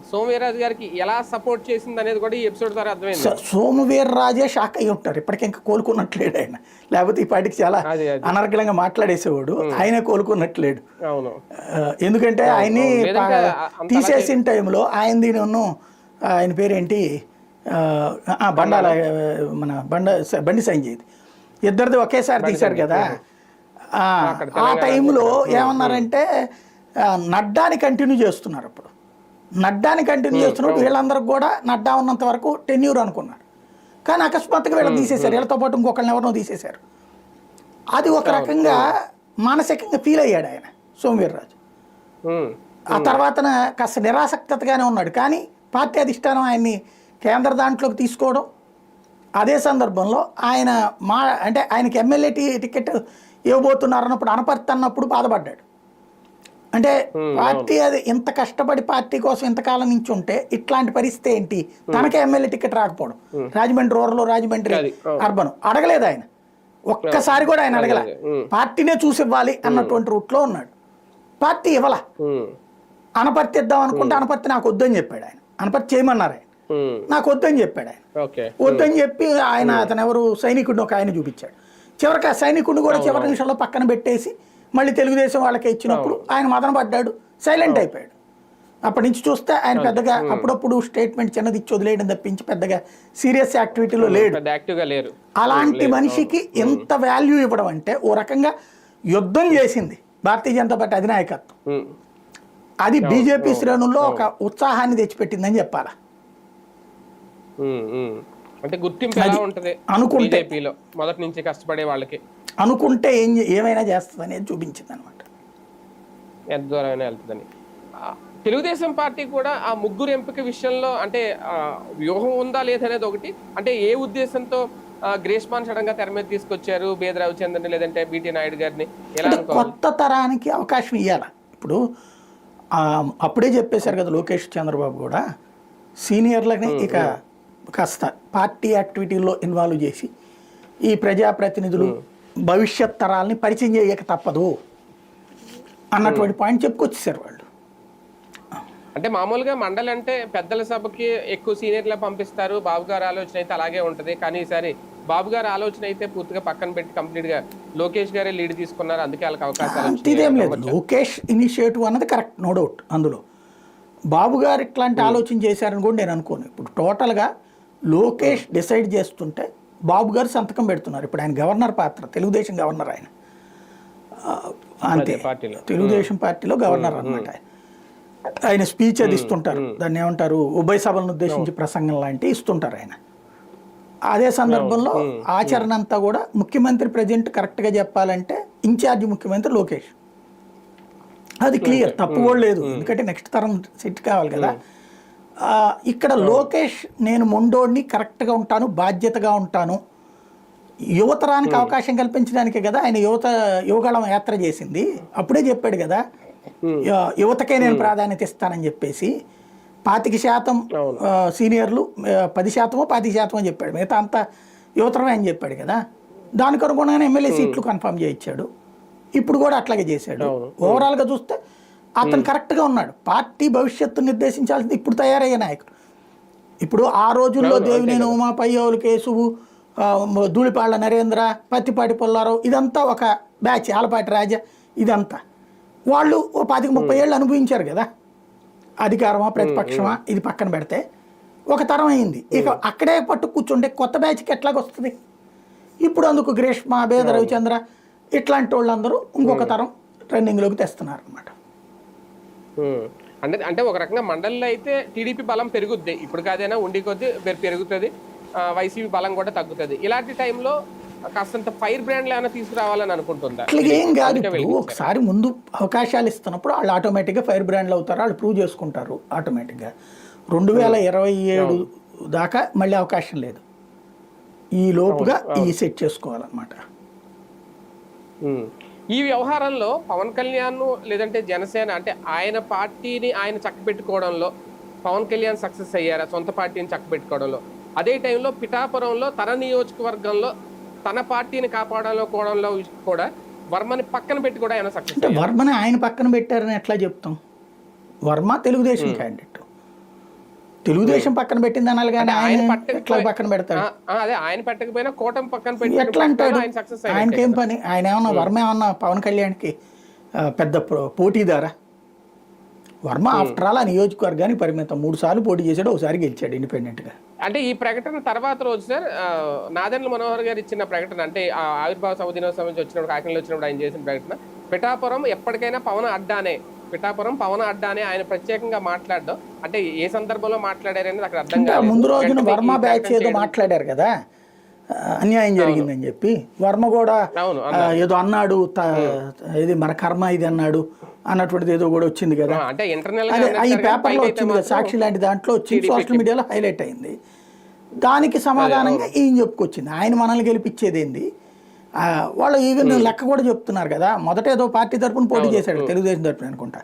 సోమవీర్రాజు గారికి ఎలా సపోర్ట్ చేసింది అనేది కూడా ఈ ఎపిసోడ్ ద్వారా అర్థమైంది. సోమవీర్రాజే షాక్ అయ్యి ఉంటారు, ఇప్పటికి ఇంకా కోలుకున్నట్లేడు ఆయన. లేకపోతే ఈ పాటికి చాలా అనర్గళంగా మాట్లాడేసేవాడు, ఆయనే కోలుకున్నట్లేడు. అవును, ఎందుకంటే ఆయన్ని తీసేసిన టైంలో ఆయన పేరేంటి బండాల మన బండి సంజయ్ ఇద్దరిది ఒకేసారి తీశారు కదా. ఆ టైంలో ఏమన్నారంటే నడ్డాని కంటిన్యూ చేస్తున్నారు. అప్పుడు నడ్డాని కంటిన్యూ చేస్తున్నప్పుడు వీళ్ళందరికి కూడా నడ్డా ఉన్నంత వరకు టెన్యూర్ అనుకున్నారు. కానీ అకస్మాత్తుగా వీళ్ళని తీసేశారు, వీళ్ళతో పాటు ఇంకొకళ్ళని ఎవరినో తీసేశారు. అది ఒక రకంగా మానసికంగా ఫీల్ అయ్యాడు ఆయన సోమవీర్రాజు. ఆ తర్వాత కాస్త నిరాసక్తతగానే ఉన్నాడు, కానీ పార్టీ అధిష్టానం ఆయన్ని కేంద్ర దాంట్లోకి తీసుకోవడం. అదే సందర్భంలో ఆయన అంటే ఆయనకి ఎమ్మెల్యే టికెట్ ఇవ్వబోతున్నారు అన్నప్పుడు అనపర్తి అన్నప్పుడు బాధపడ్డాడు. అంటే పార్టీ అది ఇంత కష్టపడి పార్టీ కోసం ఇంతకాలం నుంచి ఉంటే ఇట్లాంటి పరిస్థితి ఏంటి, తనకే ఎమ్మెల్యే టికెట్ రాకపోవడం. రాజమండ్రి రూరల్, రాజమండ్రి అర్బన్ అడగలేదు ఆయన, ఒక్కసారి కూడా ఆయన అడగల. పార్టీనే చూసి ఇవ్వాలి అన్నటువంటి రూట్లో ఉన్నాడు. పార్టీ ఇవ్వాల. అనపర్తి ఇద్దాం అనుకుంటే అనపర్తి నాకు వద్దని చెప్పాడు ఆయన. అనపర్తి చేయమన్నారు ఆయన, నాకు వద్దని చెప్పాడు ఆయన. వద్దని చెప్పి ఆయన అతను ఎవరు సైనికుడిని ఒక ఆయన చూపించాడు. చివరికి ఆ సైనికుడిని కూడా చివరి నిమిషంలో పక్కన పెట్టేసి మళ్ళీ తెలుగుదేశం వాళ్ళకే ఇచ్చినప్పుడు ఆయన మదన పడ్డాడు, సైలెంట్ అయిపోయాడు. అప్పటి నుంచి చూస్తే ఆయన పెద్దగా అప్పుడప్పుడు స్టేట్మెంట్ చిన్నది ఇచ్చి వదిలేయడం తప్పించి పెద్దగా సీరియస్ యాక్టివిటీలో లేడు. అలాంటి మనిషికి ఎంత వాల్యూ ఇవ్వడం అంటే ఓ రకంగా యుద్ధం చేసింది భారతీయ జనతా పార్టీ అధినాయకత్వం. అది బీజేపీ శ్రేణుల్లో ఒక ఉత్సాహాన్ని తెచ్చిపెట్టిందని చెప్పాలా. అంటే గుర్తింపు ఎలా ఉంటది అనుకుంటే మొదటి నుంచి కష్టపడే వాళ్ళకి అనుకుంటే ఏమైనా చేస్తుంది అనేది చూపించింది అనమాట, ఎంత దూరమైనా వెళ్తుందని. తెలుగుదేశం పార్టీ కూడా ఆ ముగ్గురు ఎంపిక విషయంలో అంటే వ్యూహం ఉందా లేదనేది ఒకటి. అంటే ఏ ఉద్దేశంతో గ్రేస్మాన్ సడన్ గా తెర మీద తీసుకొచ్చారు బేద రవిచంద్రన్ లేదంటే బిటి నాయుడు గారిని, ఎలా కొత్త తరానికి అవకాశం ఇవ్వాలి. ఇప్పుడు అప్పుడే చెప్పేశారు కదా లోకేష్ చంద్రబాబు కూడా, సీనియర్లని ఇక కాస్త పార్టీ యాక్టివిటీల్లో ఇన్వాల్వ్ చేసి ఈ ప్రజాప్రతినిధులు భవిష్యత్ తరాలని పరిచయం చేయక తప్పదు అన్నటువంటి పాయింట్ చెప్పుకొచ్చేసారు వాళ్ళు. అంటే మామూలుగా మండలి అంటే పెద్దల సభకి ఎక్కువ సీనియర్లు పంపిస్తారు, బాబు గారి ఆలోచన అయితే అలాగే ఉంటుంది. కానీ ఈసారి బాబు గారి ఆలోచన అయితే పూర్తిగా పక్కన పెట్టి కంప్లీట్ గా లోకేష్ గారే లీడ్ తీసుకున్నారు, అందుకే వాళ్ళకి అవకాశాలు ఇదేం లేదు. లోకేష్ ఇనిషియేటివ్ అన్నది కరెక్ట్, నో డౌట్. అందులో బాబు గారు ఇట్లాంటి ఆలోచన చేశారని కూడా నేను అనుకోను. ఇప్పుడు టోటల్గా లోకేష్ డిసైడ్ చేస్తుంటే బాబు గారు సంతకం పెడుతున్నారు. ఇప్పుడు ఆయన గవర్నర్ పాత్ర, తెలుగుదేశం గవర్నర్ ఆయన, అంతే, తెలుగుదేశం పార్టీలో గవర్నర్ అనమాట. ఆయన స్పీచ్ అది ఇస్తుంటారు, దాన్ని ఏమంటారు, ఉభయ సభలను ఉద్దేశించి ప్రసంగం లాంటివి ఇస్తుంటారు ఆయన. అదే సందర్భంలో ఆచరణ అంతా కూడా ముఖ్యమంత్రి ప్రజెంట్ కరెక్ట్గా చెప్పాలంటే ఇన్ఛార్జి ముఖ్యమంత్రి లోకేష్, అది క్లియర్, తప్పు కూడా లేదు. ఎందుకంటే నెక్స్ట్ తరం సెట్ కావాలి కదా. ఇక్కడ లోకేష్ నేను మొండోడిని, కరెక్ట్గా ఉంటాను, బాధ్యతగా ఉంటాను, యువతరానికి అవకాశం కల్పించడానికే కదా ఆయన యువగళం యాత్ర చేసింది. అప్పుడే చెప్పాడు కదా యువతకే నేను ప్రాధాన్యత ఇస్తానని చెప్పేసి. 25% సీనియర్లు, 10% 25% అని చెప్పాడు, మిగతా అంతా యువతరమే అని చెప్పాడు కదా. దానికి అనుగుణంగానే ఎమ్మెల్యే సీట్లు కన్ఫర్మ్ చేయించాడు. ఇప్పుడు కూడా అట్లాగే చేశాడు. ఓవరాల్గా చూస్తే అతను కరెక్ట్గా ఉన్నాడు. పార్టీ భవిష్యత్తు నిర్దేశించాల్సింది ఇప్పుడు తయారయ్యే నాయకుడు. ఇప్పుడు ఆ రోజుల్లో దేవినేని ఉమా, పయ్యోలు కేసు, ధూళిపాళ్ల నరేంద్ర, పత్తిపాటి పుల్లారావు, ఇదంతా ఒక బ్యాచ్, ఆలపాటి రాజా, ఇదంతా వాళ్ళు 25-30 ఏళ్ళు అనుభవించారు కదా. అధికారమా ప్రతిపక్షమా ఇది పక్కన పెడితే ఒక తరం అయింది. ఇక అక్కడే పట్టు కూర్చుంటే కొత్త బ్యాచ్కి ఎట్లాగొస్తుంది? ఇప్పుడు అందుకు గ్రీష్మ, బేద రవిచంద్ర ఇట్లాంటి వాళ్ళందరూ ఇంకొక తరం ట్రెండింగ్లోకి తెస్తున్నారు అనమాట. అంటే ఒక రకంగా మండలిలో అయితే టీడీపీ బలం పెరుగుద్ది, ఇప్పుడు కాదైనా ఉండి కొద్దీ పెరుగుతుంది, వైసీపీ బలం కూడా తగ్గుతుంది. ఇలాంటి టైంలో కాస్తంత ఫైర్ బ్రాండ్లు ఏమైనా తీసుకురావాలని అనుకుంటుందా? అట్లా ఏం కాదు. ఒకసారి ముందు అవకాశాలు ఇస్తున్నప్పుడు వాళ్ళు ఆటోమేటిక్గా ఫైర్ బ్రాండ్లు అవుతారు, వాళ్ళు ప్రూవ్ చేసుకుంటారు ఆటోమేటిక్గా. 2027 దాకా మళ్ళీ అవకాశం లేదు, ఈ లోపుగా ఈ సెట్ చేసుకోవాలన్నమాట. ఈ వ్యవహారంలో పవన్ కళ్యాణ్ లేదంటే జనసేన, అంటే ఆయన పార్టీని ఆయన చక్కబెట్టుకోవడంలో పవన్ కళ్యాణ్ సక్సెస్ అయ్యారా సొంత పార్టీని చక్కబెట్టుకోవడంలో? అదే టైంలో పిఠాపురంలో తన నియోజకవర్గంలో తన పార్టీని కాపాడంలో కూడా వర్మని పక్కన పెట్టి కూడా ఆయన సక్సెస్. అంటే వర్మని ఆయన పక్కన పెట్టారని ఎట్లా చెప్తాం? వర్మ తెలుగుదేశం క్యాండిడేట్, తెలుగుదేశం పక్కన పెట్టింది అనాలి కానీ ఆయన ఎట్లా పక్కన పెడతాడు? అదే ఆయన పెట్టకపోయినా కూటమి పక్కన పెట్టి ఎట్లా అంటాడు? ఆయనకేం పని? ఆయన ఏమన్నా వర్మ ఏమన్నా పవన్ కళ్యాణ్కి పెద్ద పోటీదారా? వర్మ ఆఫ్టర్ ఆల్ ఆ నియోజకవర్గానికి పరిమితం, 3 సార్లు పోటీ చేశాడు, ఒకసారి గెలిచాడు ఇండిపెండెంట్గా. అంటే ఈ ప్రకటన తర్వాత రోజు సార్ నాదెండ్ల మనోహర్ గారు ఇచ్చిన ప్రకటన, అంటే ఆవిర్భావ సభ దినోత్సవం నుంచి వచ్చినప్పుడు, కాకినాడలో వచ్చినప్పుడు ఆయన చేసిన ప్రకటన, పిఠాపురం ఎప్పటికైనా పవన్ అడ్డానే, పిఠాపురం పవన్ అడ్డానే ఆయన ప్రత్యేకంగా మాట్లాడడం, అంటే ఏ సందర్భంలో మాట్లాడారనేది అక్కడ అర్థం కాదు. ముందు రోజున వర్మ బ్యాచ్ ఏదో మాట్లాడారు కదా, అన్యాయం జరిగిందని చెప్పి. వర్మ కూడా ఏదో అన్నాడు, ఇది మన కర్మ ఇది అన్నాడు అన్నటువంటిది ఏదో కూడా వచ్చింది కదా. అంటే ఇంటర్నల్ ఈ పేపర్లో వచ్చింది కదా, సాక్షి లాంటి దాంట్లో వచ్చింది, సోషల్ మీడియాలో హైలైట్ అయింది. దానికి సమాధానంగా ఈయన చెప్పుకొచ్చింది, ఆయన మనల్ని గెలిపించేది ఏంది. వాళ్ళు ఈవెన్ లెక్క కూడా చెప్తున్నారు కదా, మొదట ఏదో పార్టీ తరపున పోటీ చేశాడు, తెలుగుదేశం తరపున అనుకుంటా.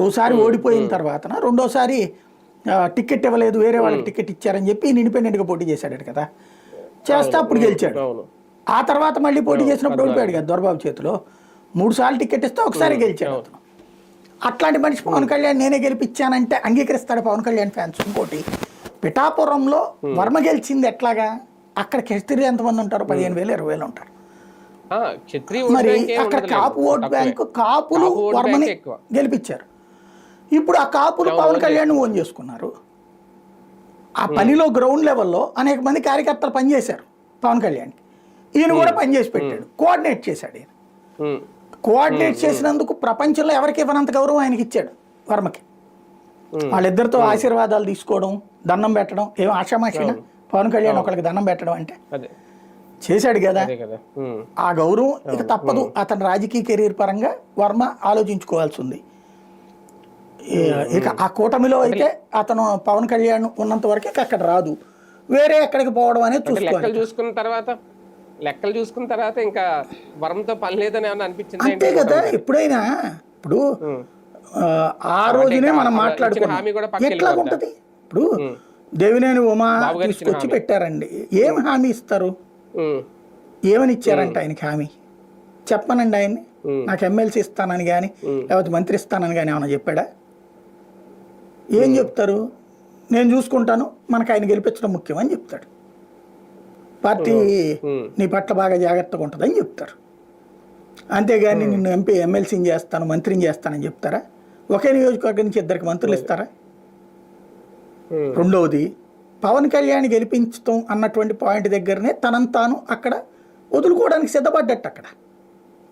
ఓసారి ఓడిపోయిన తర్వాత రెండోసారి టికెట్ ఇవ్వలేదు, వేరే వాళ్ళకి టికెట్ ఇచ్చారని చెప్పి ఈయన ఇండిపెండెంట్గా పోటీ చేశాడు కదా. చేస్తే అప్పుడు గెలిచాడు. ఆ తర్వాత మళ్ళీ పోటీ చేసినప్పుడు ఓడిపోయాడు కదా దొరబాబు చేతిలో. 3 సార్లు టికెట్ ఇస్తే ఒకసారి గెలిచాడు అతను. అట్లాంటి మనిషి పవన్ కళ్యాణ్ నేనే గెలిపించానంటే అంగీకరిస్తాడు పవన్ కళ్యాణ్ ఫ్యాన్స్. ఇంకోటి, పిఠాపురంలో వర్మ గెలిచింది ఎట్లాగా? అక్కడ క్షత్రియులు ఎంతమంది ఉంటారు? 15,000 20,000 ఉంటారు. మరి అక్కడ కాపు ఓట్ బ్యాంక్, కాపులు వర్మని గెలిపించారు. ఇప్పుడు ఆ కాపులు పవన్ కళ్యాణ్ ఓన్ చేసుకున్నారు. ఆ పనిలో గ్రౌండ్ లెవెల్లో అనేక మంది కార్యకర్తలు పనిచేశారు పవన్ కళ్యాణ్కి. ఈయన కూడా పనిచేసి పెట్టాడు, కోఆర్డినేట్ చేశాడు. ఈయన కోఆర్డినేట్ చేసినందుకు ప్రపంచంలో ఎవరికి ఇవ్వనంత గౌరవం ఆయనకి ఇచ్చాడు వర్మకి. వాళ్ళిద్దరితో ఆశీర్వాదాలు తీసుకోవడం, దండం పెట్టడం ఏం ఆషామాషినా? పవన్ కళ్యాణ్ ఒకరికి దండం పెట్టడం అంటే చేశాడు కదా. ఆ గౌరవం ఇక తప్పదు. అతని రాజకీయ కెరీర్ పరంగా వర్మ ఆలోచించుకోవాల్సి ఉంది. ఇక ఆ కూటమిలో అయితే అతను పవన్ కళ్యాణ్ ఉన్నంత వరకే అక్కడ రాదు, వేరే ఎక్కడికి పోవడం అనేది లెక్కలు చూసుకున్న తర్వాత ఇంకా వరంతో పని లేదని ఏమన్నా అనిపించింది? అంతే కదా. ఎప్పుడైనా ఇప్పుడు ఆ రోజునే ఇంకా మనం ఇచ్చిన మాట్లాడుకున్నాం. హామీ కూడా పక్కకి ఎట్లా వెళ్ళిపోద్దా? ఉంటుంది ఇప్పుడు దేవినేని ఉమా బాబు గారు ఇచ్చిన తీసుకొచ్చి హామీ. పెట్టారండి. ఏం హామీ ఇస్తారు? ఏమని ఇచ్చారంట ఆయనకి హామీ? చెప్పనండి ఆయన్ని. నాకు ఎమ్మెల్సీ ఇస్తానని కానీ లేకపోతే మంత్రి ఇస్తానని కానీ ఏమైనా చెప్పాడా? ఏం చెప్తారు? నేను చూసుకుంటాను, మనకు ఆయన గెలిపించడం ముఖ్యం అని చెప్తాడు. పార్టీ నీ పట్ల బాగా జాగ్రత్తగా ఉంటుందని చెప్తారు. అంతేగాని నిన్ను ఎమ్మెల్సీని చేస్తాను, మంత్రిని చేస్తానని చెప్తారా? ఒకే నియోజకవర్గం నుంచి ఇద్దరికి మంత్రులు ఇస్తారా? రెండవది, పవన్ కళ్యాణ్ గెలిపించడం అన్నటువంటి పాయింట్ దగ్గరనే తనంతాను అక్కడ వదులుకోవడానికి సిద్ధపడ్డట్టు. అక్కడ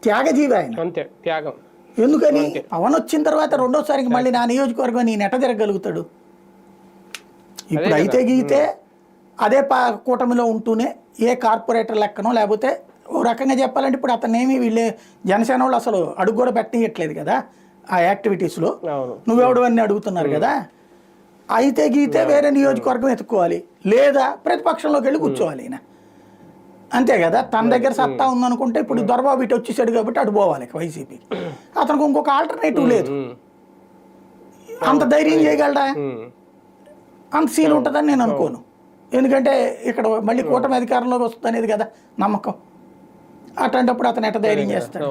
త్యాగజీవి ఆయన. అంతే, త్యాగం. ఎందుకని? పవన్ వచ్చిన తర్వాత రెండోసారికి మళ్ళీ నా నియోజకవర్గం నేను ఎట తిరగలుగుతాడు? ఇప్పుడు అయితే గీతే అదే కూటమిలో ఉంటూనే ఏ కార్పొరేటర్ లెక్కనో, లేకపోతే ఓ రకంగా చెప్పాలంటే ఇప్పుడు అతనేమి వీళ్ళే జనసేన వాళ్ళు అసలు అడుగు కూడా పెట్టనియట్లేదు కదా ఆ యాక్టివిటీస్లో. నువ్వెవడు అని అడుగుతున్నారు కదా. అయితే గీతే వేరే నియోజకవర్గం ఎత్తుకోవాలి, లేదా ప్రతిపక్షంలోకి వెళ్ళి కూర్చోవాలి ఈయన. అంతే కదా. తన దగ్గర సత్తా ఉందనుకుంటే ఇప్పుడు దొరబాబు ఇటు వచ్చేసాడు కాబట్టి అటు పోవాలి వైసీపీకి. అతనికి ఇంకొక ఆల్టర్నేటివ్ లేదు. అంత ధైర్యం చేయగలడా? అంత సీన్ ఉంటుందని నేను అనుకోను. ఎందుకంటే ఇక్కడ మళ్ళీ కూటమి అధికారంలోకి వస్తుంది అనేది కదా నమ్మకం. అట్లాంటప్పుడు అతను ఎట్ట ధైర్యం చేస్తాడు?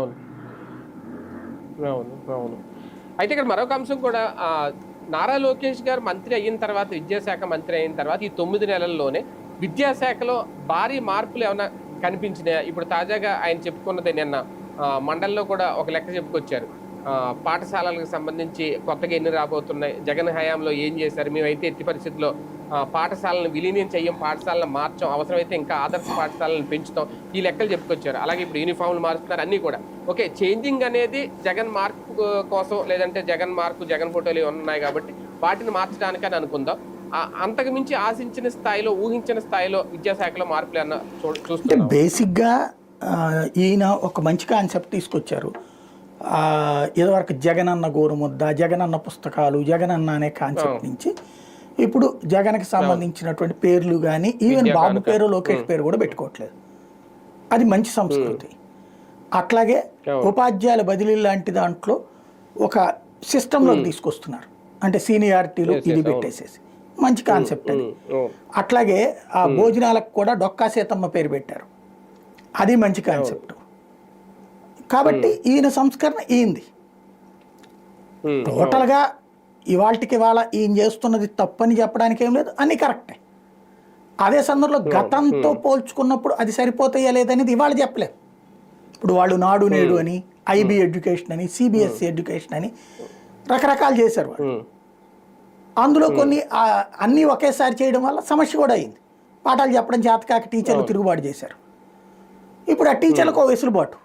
అయితే ఇక్కడ మరొక అంశం కూడా, నారా లోకేష్ గారు మంత్రి అయిన తర్వాత, విద్యాశాఖ మంత్రి అయిన తర్వాత ఈ 9 నెలల్లోనే విద్యాశాఖలో భారీ మార్పులు ఏమైనా కనిపించినాయా? ఇప్పుడు తాజాగా ఆయన చెప్పుకున్నది నిన్న మండలిలో కూడా ఒక లెక్క చెప్పుకొచ్చారు. పాఠశాలలకు సంబంధించి కొత్తగా ఎన్ని రాబోతున్నాయి, జగన్ హయాంలో ఏం చేశారు, మేమైతే ఎట్టి పరిస్థితుల్లో పాఠశాలను విలీనం చెయ్యం, పాఠశాలను మార్చాం, అవసరమైతే ఇంకా ఆదర్శ పాఠశాలను పెంచుతాం, ఈ లెక్కలు చెప్పుకొచ్చారు. అలాగే ఇప్పుడు యూనిఫామ్లు మారుస్తున్నారు, అన్నీ కూడా. ఓకే, చేంజింగ్ అనేది జగన్ మార్పు కోసం, లేదంటే జగన్ మార్పు, జగన్ ఫోటోలు ఉన్నాయి కాబట్టి వాటిని మార్చడానికని అనుకుందాం. అంతకు మించి ఆశించిన స్థాయిలో, ఊహించిన స్థాయిలో విద్యాశాఖలో మార్పులు అన్న చూస్తుంటే బేసిక్గా ఈయన ఒక మంచి కాన్సెప్ట్ తీసుకొచ్చారు. ఇదివరకు జగనన్న గోరుముద్ద, జగనన్న పుస్తకాలు, జగనన్న అనే కాన్సెప్ట్ నుంచి ఇప్పుడు జగన్కి సంబంధించినటువంటి పేర్లు కానీ, ఈవెన్ బాబు పేరు, లోకేష్ పేరు కూడా పెట్టుకోవట్లేదు. అది మంచి సంస్కృతి. అట్లాగే ఉపాధ్యాయుల బదిలీ లాంటి దాంట్లో ఒక సిస్టంలోకి తీసుకొస్తున్నారు. అంటే సీనియారిటీలు ఇది పెట్టేసేసి మంచి కాన్సెప్ట్ అది. అట్లాగే ఆ భోజనాలకు కూడా డొక్కా సీతమ్మ పేరు పెట్టారు, అది మంచి కాన్సెప్ట్. కాబట్టి ఈయన సంస్కరణ ఈయంది. టోటల్గా ఇవాళకి ఇవాళ ఈయన చేస్తున్నది తప్పని చెప్పడానికి ఏం లేదు, అన్నీ కరెక్టే. అదే సందర్భంలో గతంతో పోల్చుకున్నప్పుడు అది సరిపోతాయా లేదనేది ఇవాళ చెప్పలేదు. ఇప్పుడు వాళ్ళు నాడు నేడు అని, ఐబీ ఎడ్యుకేషన్ అని, సిబిఎస్ఈ ఎడ్యుకేషన్ అని రకరకాలు చేశారు వాళ్ళు. అందులో కొన్ని అన్నీ ఒకేసారి చేయడం వల్ల సమస్య కూడా అయింది. పాఠాలు చెప్పడం చేతకాక టీచర్లు తిరుగుబాటు చేశారు. ఇప్పుడు ఆ టీచర్లకు వెసులుబాటు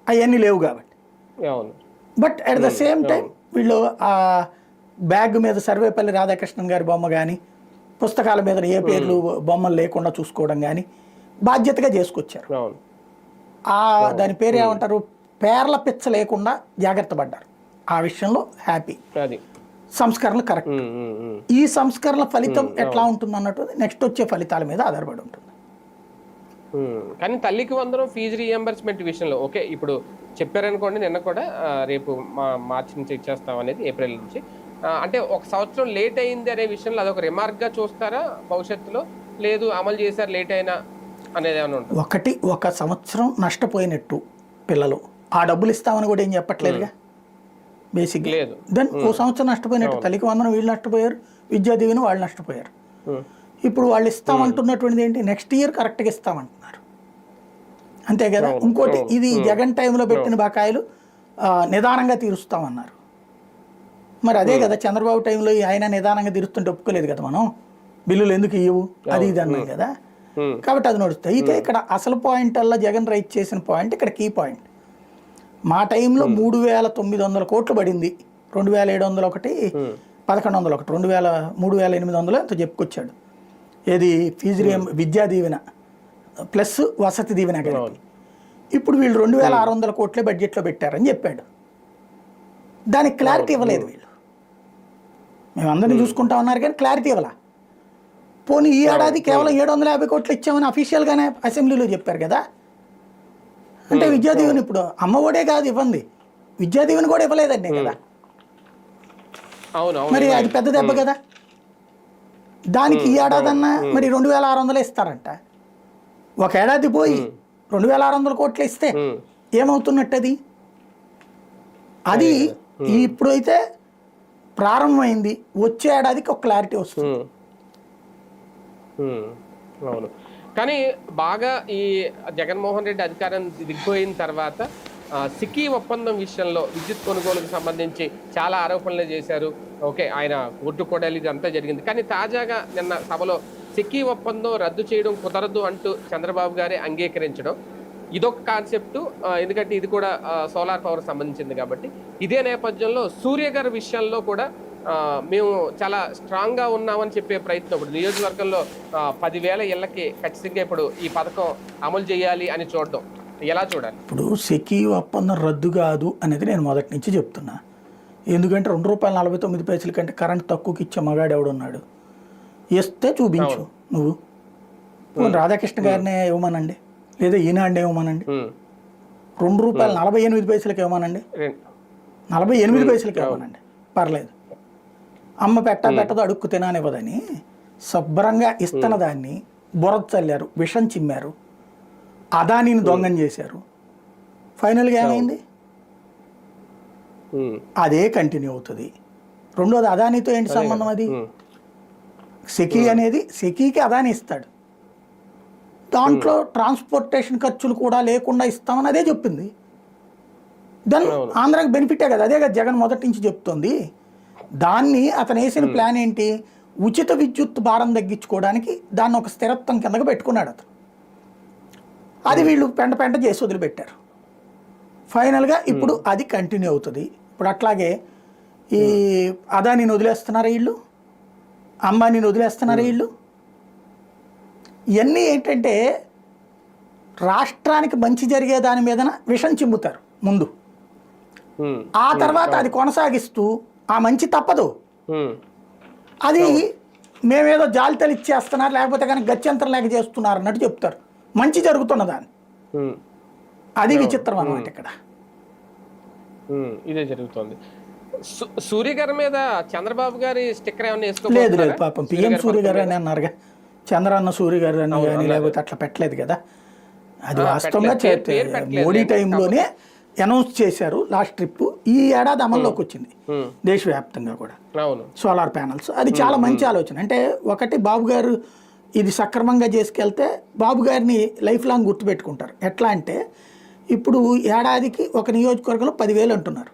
అవన్నీ లేవు కాబట్టి. But at the same time వీళ్ళు ఆ బ్యాగ్ మీద సర్వేపల్లి రాధాకృష్ణన్ గారి బొమ్మ కానీ, పుస్తకాల మీద ఏ పేర్లు బొమ్మలు లేకుండా చూసుకోవడం కానీ బాధ్యతగా చేసుకొచ్చారు. దాని పేరు ఏమంటారు, పేర్ల పిచ్చ లేకుండా జాగ్రత్త పడ్డారు. ఆ విషయంలో హ్యాపీ. సంస్కరణలు కరెక్ట్. ఈ సంస్కరణల ఫలితం ఎట్లా ఉంటుంది అన్నట్టు నెక్స్ట్ వచ్చే ఫలితాల మీద ఆధారపడి ఉంటుంది. కానీ తల్లికి వందనం ఫీజు రీఎంబర్స్మెంట్ విషయంలో ఓకే, ఇప్పుడు చెప్పారనుకోండి, నిన్న కూడా రేపు మార్చి నుంచి ఇచ్చేస్తాం అనేది, ఏప్రిల్ నుంచి. అంటే 1 సంవత్సరం లేట్ అయింది అనే విషయంలో అదొక రిమార్క్గా చూస్తారా భవిష్యత్తులో? లేదు అమలు చేశారు లేట్ అయినా అనేది ఏమైనా ఉంటుంది? 1 సంవత్సరం నష్టపోయినట్టు పిల్లలు ఆ డబ్బులు ఇస్తామని కూడా ఏం చెప్పట్లేదుగా బేసిక్ లేదు. దెన్ 1 సంవత్సరం నష్టపోయినట్టు, తల్లికి వందనం వీళ్ళు నష్టపోయారు, విద్యా దీవెన వాళ్ళు నష్టపోయారు. ఇప్పుడు వాళ్ళు ఇస్తామంటున్నటువంటిది ఏంటి, నెక్స్ట్ ఇయర్ కరెక్ట్గా ఇస్తామంటున్నారు, అంతే కదా. ఇంకోటి, ఇది జగన్ టైంలో పెట్టిన బకాయిలు నిదానంగా తీరుస్తామన్నారు. మరి అదే కదా చంద్రబాబు టైంలో ఆయన నిదానంగా తీరుస్తుంటే ఒప్పుకోలేదు కదా మనం, బిల్లులు ఎందుకు ఇవ్వవు అది ఇది అన్నాం కదా. కాబట్టి అది నడుస్తుంది. అయితే ఇక్కడ అసలు పాయింట్ అలా జగన్ రైట్ చేసిన పాయింట్, ఇక్కడ కీ పాయింట్. మా టైంలో 3,900 కోట్లు పడింది, 2,701, 1,101, 3,800 ఎంతో చెప్పుకొచ్చాడు. ఏది ఫీజు విద్యా దీవెన ప్లస్ వసతి దీవెన కలిపి. ఇప్పుడు వీళ్ళు 2,600 కోట్లే బడ్జెట్లో పెట్టారని చెప్పాడు. దానికి క్లారిటీ ఇవ్వలేదు వీళ్ళు. మేము అందరినీ చూసుకుంటా ఉన్నారు కానీ క్లారిటీ ఇవ్వాల. పోనీ ఈ ఏడాది కేవలం 750 కోట్లు ఇచ్చామని అఫీషియల్గానే అసెంబ్లీలో చెప్పారు కదా. అంటే విద్యా దీవెన ఇప్పుడు అమ్మఒడే కాదు ఇవ్వండి, విద్యా దీవెన కూడా ఇవ్వలేదండి కదా. అవును అవును మరి అది పెద్ద దెబ్బ కదా. దానికి ఈ ఏడాదన్నా మరి 2600 ఇస్తారంట. ఒక ఏడాది పోయి 2600 కోట్లు ఇస్తే ఏమవుతున్నట్టు అది? అది ఇప్పుడైతే ప్రారంభమైంది, వచ్చే ఏడాదికి ఒక క్లారిటీ వస్తుంది. అవును. కానీ బాగా ఈ జగన్మోహన్ రెడ్డి అధికారం దిగిపోయిన తర్వాత సిక్కీ ఒప్పందం విషయంలో విద్యుత్ కొనుగోలుకు సంబంధించి చాలా ఆరోపణలు చేశారు. ఓకే, ఆయన కోర్టు కొడాలి, ఇదంతా జరిగింది. కానీ తాజాగా నిన్న సభలో సిక్కీ ఒప్పందం రద్దు చేయడం కుదరదు అంటూ చంద్రబాబు గారే అంగీకరించడం, ఇదొక కాన్సెప్ట్. ఎందుకంటే ఇది కూడా సోలార్ పవర్ సంబంధించింది కాబట్టి. ఇదే నేపథ్యంలో సూర్య గారి విషయంలో కూడా మేము చాలా స్ట్రాంగ్గా ఉన్నామని చెప్పే ప్రయత్నం. ఇప్పుడు నియోజకవర్గంలో 10,000 ఇళ్ళకి ఖచ్చితంగా ఇప్పుడు ఈ పథకం అమలు చేయాలి అని చూడడం ఎలా చూడాలి? ఇప్పుడు సెకీ ఒప్పందం రద్దు కాదు అనేది నేను మొదటి నుంచి చెప్తున్నా. ఎందుకంటే ₹2.49 కంటే కరెంట్ తక్కువకి ఇచ్చే మగాడు ఎవడున్నాడు? ఇస్తే చూపించు. నువ్వు రాధాకృష్ణ గారినే ఇవ్వమనండి, లేదా ఈనాడినే ఇవ్వమనండి. ₹2.48 ఇవ్వమనండి, 48 పైసలకి ఇవ్వమనండి, పర్లేదు. అమ్మ పెట్టదో అడుక్కు తిననివ్వదని శుభ్రంగా ఇస్తున్న దాన్ని బురద చల్లారు, విషం చిమ్మారు, అదానీని దొంగం చేశారు. ఫైనల్గా ఏమైంది? అదే కంటిన్యూ అవుతుంది. రెండోది, అదానీతో ఏంటి సంబంధం? అది సెకీ అనేది సెకీకి అదాని ఇస్తాడు, దాంట్లో ట్రాన్స్పోర్టేషన్ ఖర్చులు కూడా లేకుండా ఇస్తామని అదే చెప్పింది. దాని ఆంధ్రాకి బెనిఫిటే కదా, అదే కదా జగన్ మొదటి నుంచి చెప్తోంది. దాన్ని అతను వేసిన ప్లాన్ ఏంటి? ఉచిత విద్యుత్ భారం తగ్గించుకోవడానికి దాన్ని ఒక స్థిరత్వం కిందగా పెట్టుకున్నాడు అతను. అది వీళ్ళు పెంట చేసి వదిలిపెట్టారు. ఫైనల్గా ఇప్పుడు అది కంటిన్యూ అవుతుంది. ఇప్పుడు అట్లాగే ఈ అదానీని వదిలేస్తున్నారు వీళ్ళు, అంబానీని వదిలేస్తున్నారు వీళ్ళు. ఇవన్నీ ఏంటంటే రాష్ట్రానికి మంచి జరిగే దాని మీదన విషం చిమ్ముతారు ముందు, ఆ తర్వాత అది కొనసాగిస్తూ ఆ మంచి తప్పదు. అది మేమేదో జాలితలు ఇచ్చేస్తున్నారు, లేకపోతే కానీ గత్యంతరం లేక చేస్తున్నారు అన్నట్టు చెప్తారు మంచి జరుగుతున్న దాన్ని. అది విచిత్రం అన్నమాట ఇక్కడ. ఇదే జరుగుతుంది. సూర్య గారి మీద చంద్రబాబు గారి స్టిక్కర్ ఏమన్నా లేదు లేదు, పాపం పిఎం సూర్య గారు అని అన్నారుగా, చంద్రన్న సూర్య గారు అని కానీ లేకపోతే అట్లా పెట్టలేదు కదా. అది వాస్తవంగా మోడీ టైంలోనే అనౌన్స్ చేశారు లాస్ట్ ట్రిప్. ఈ ఏడాది అమల్లోకి వచ్చింది దేశవ్యాప్తంగా కూడా సోలార్ ప్యానల్స్. అది చాలా మంచి ఆలోచన. అంటే ఒకటి, బాబు గారు ఇది సక్రమంగా చేసుకెళ్తే బాబు గారిని లైఫ్ లాంగ్ గుర్తుపెట్టుకుంటారు. ఎట్లా అంటే ఇప్పుడు ఏడాదికి ఒక నియోజకవర్గంలో 10,000 అంటున్నారు,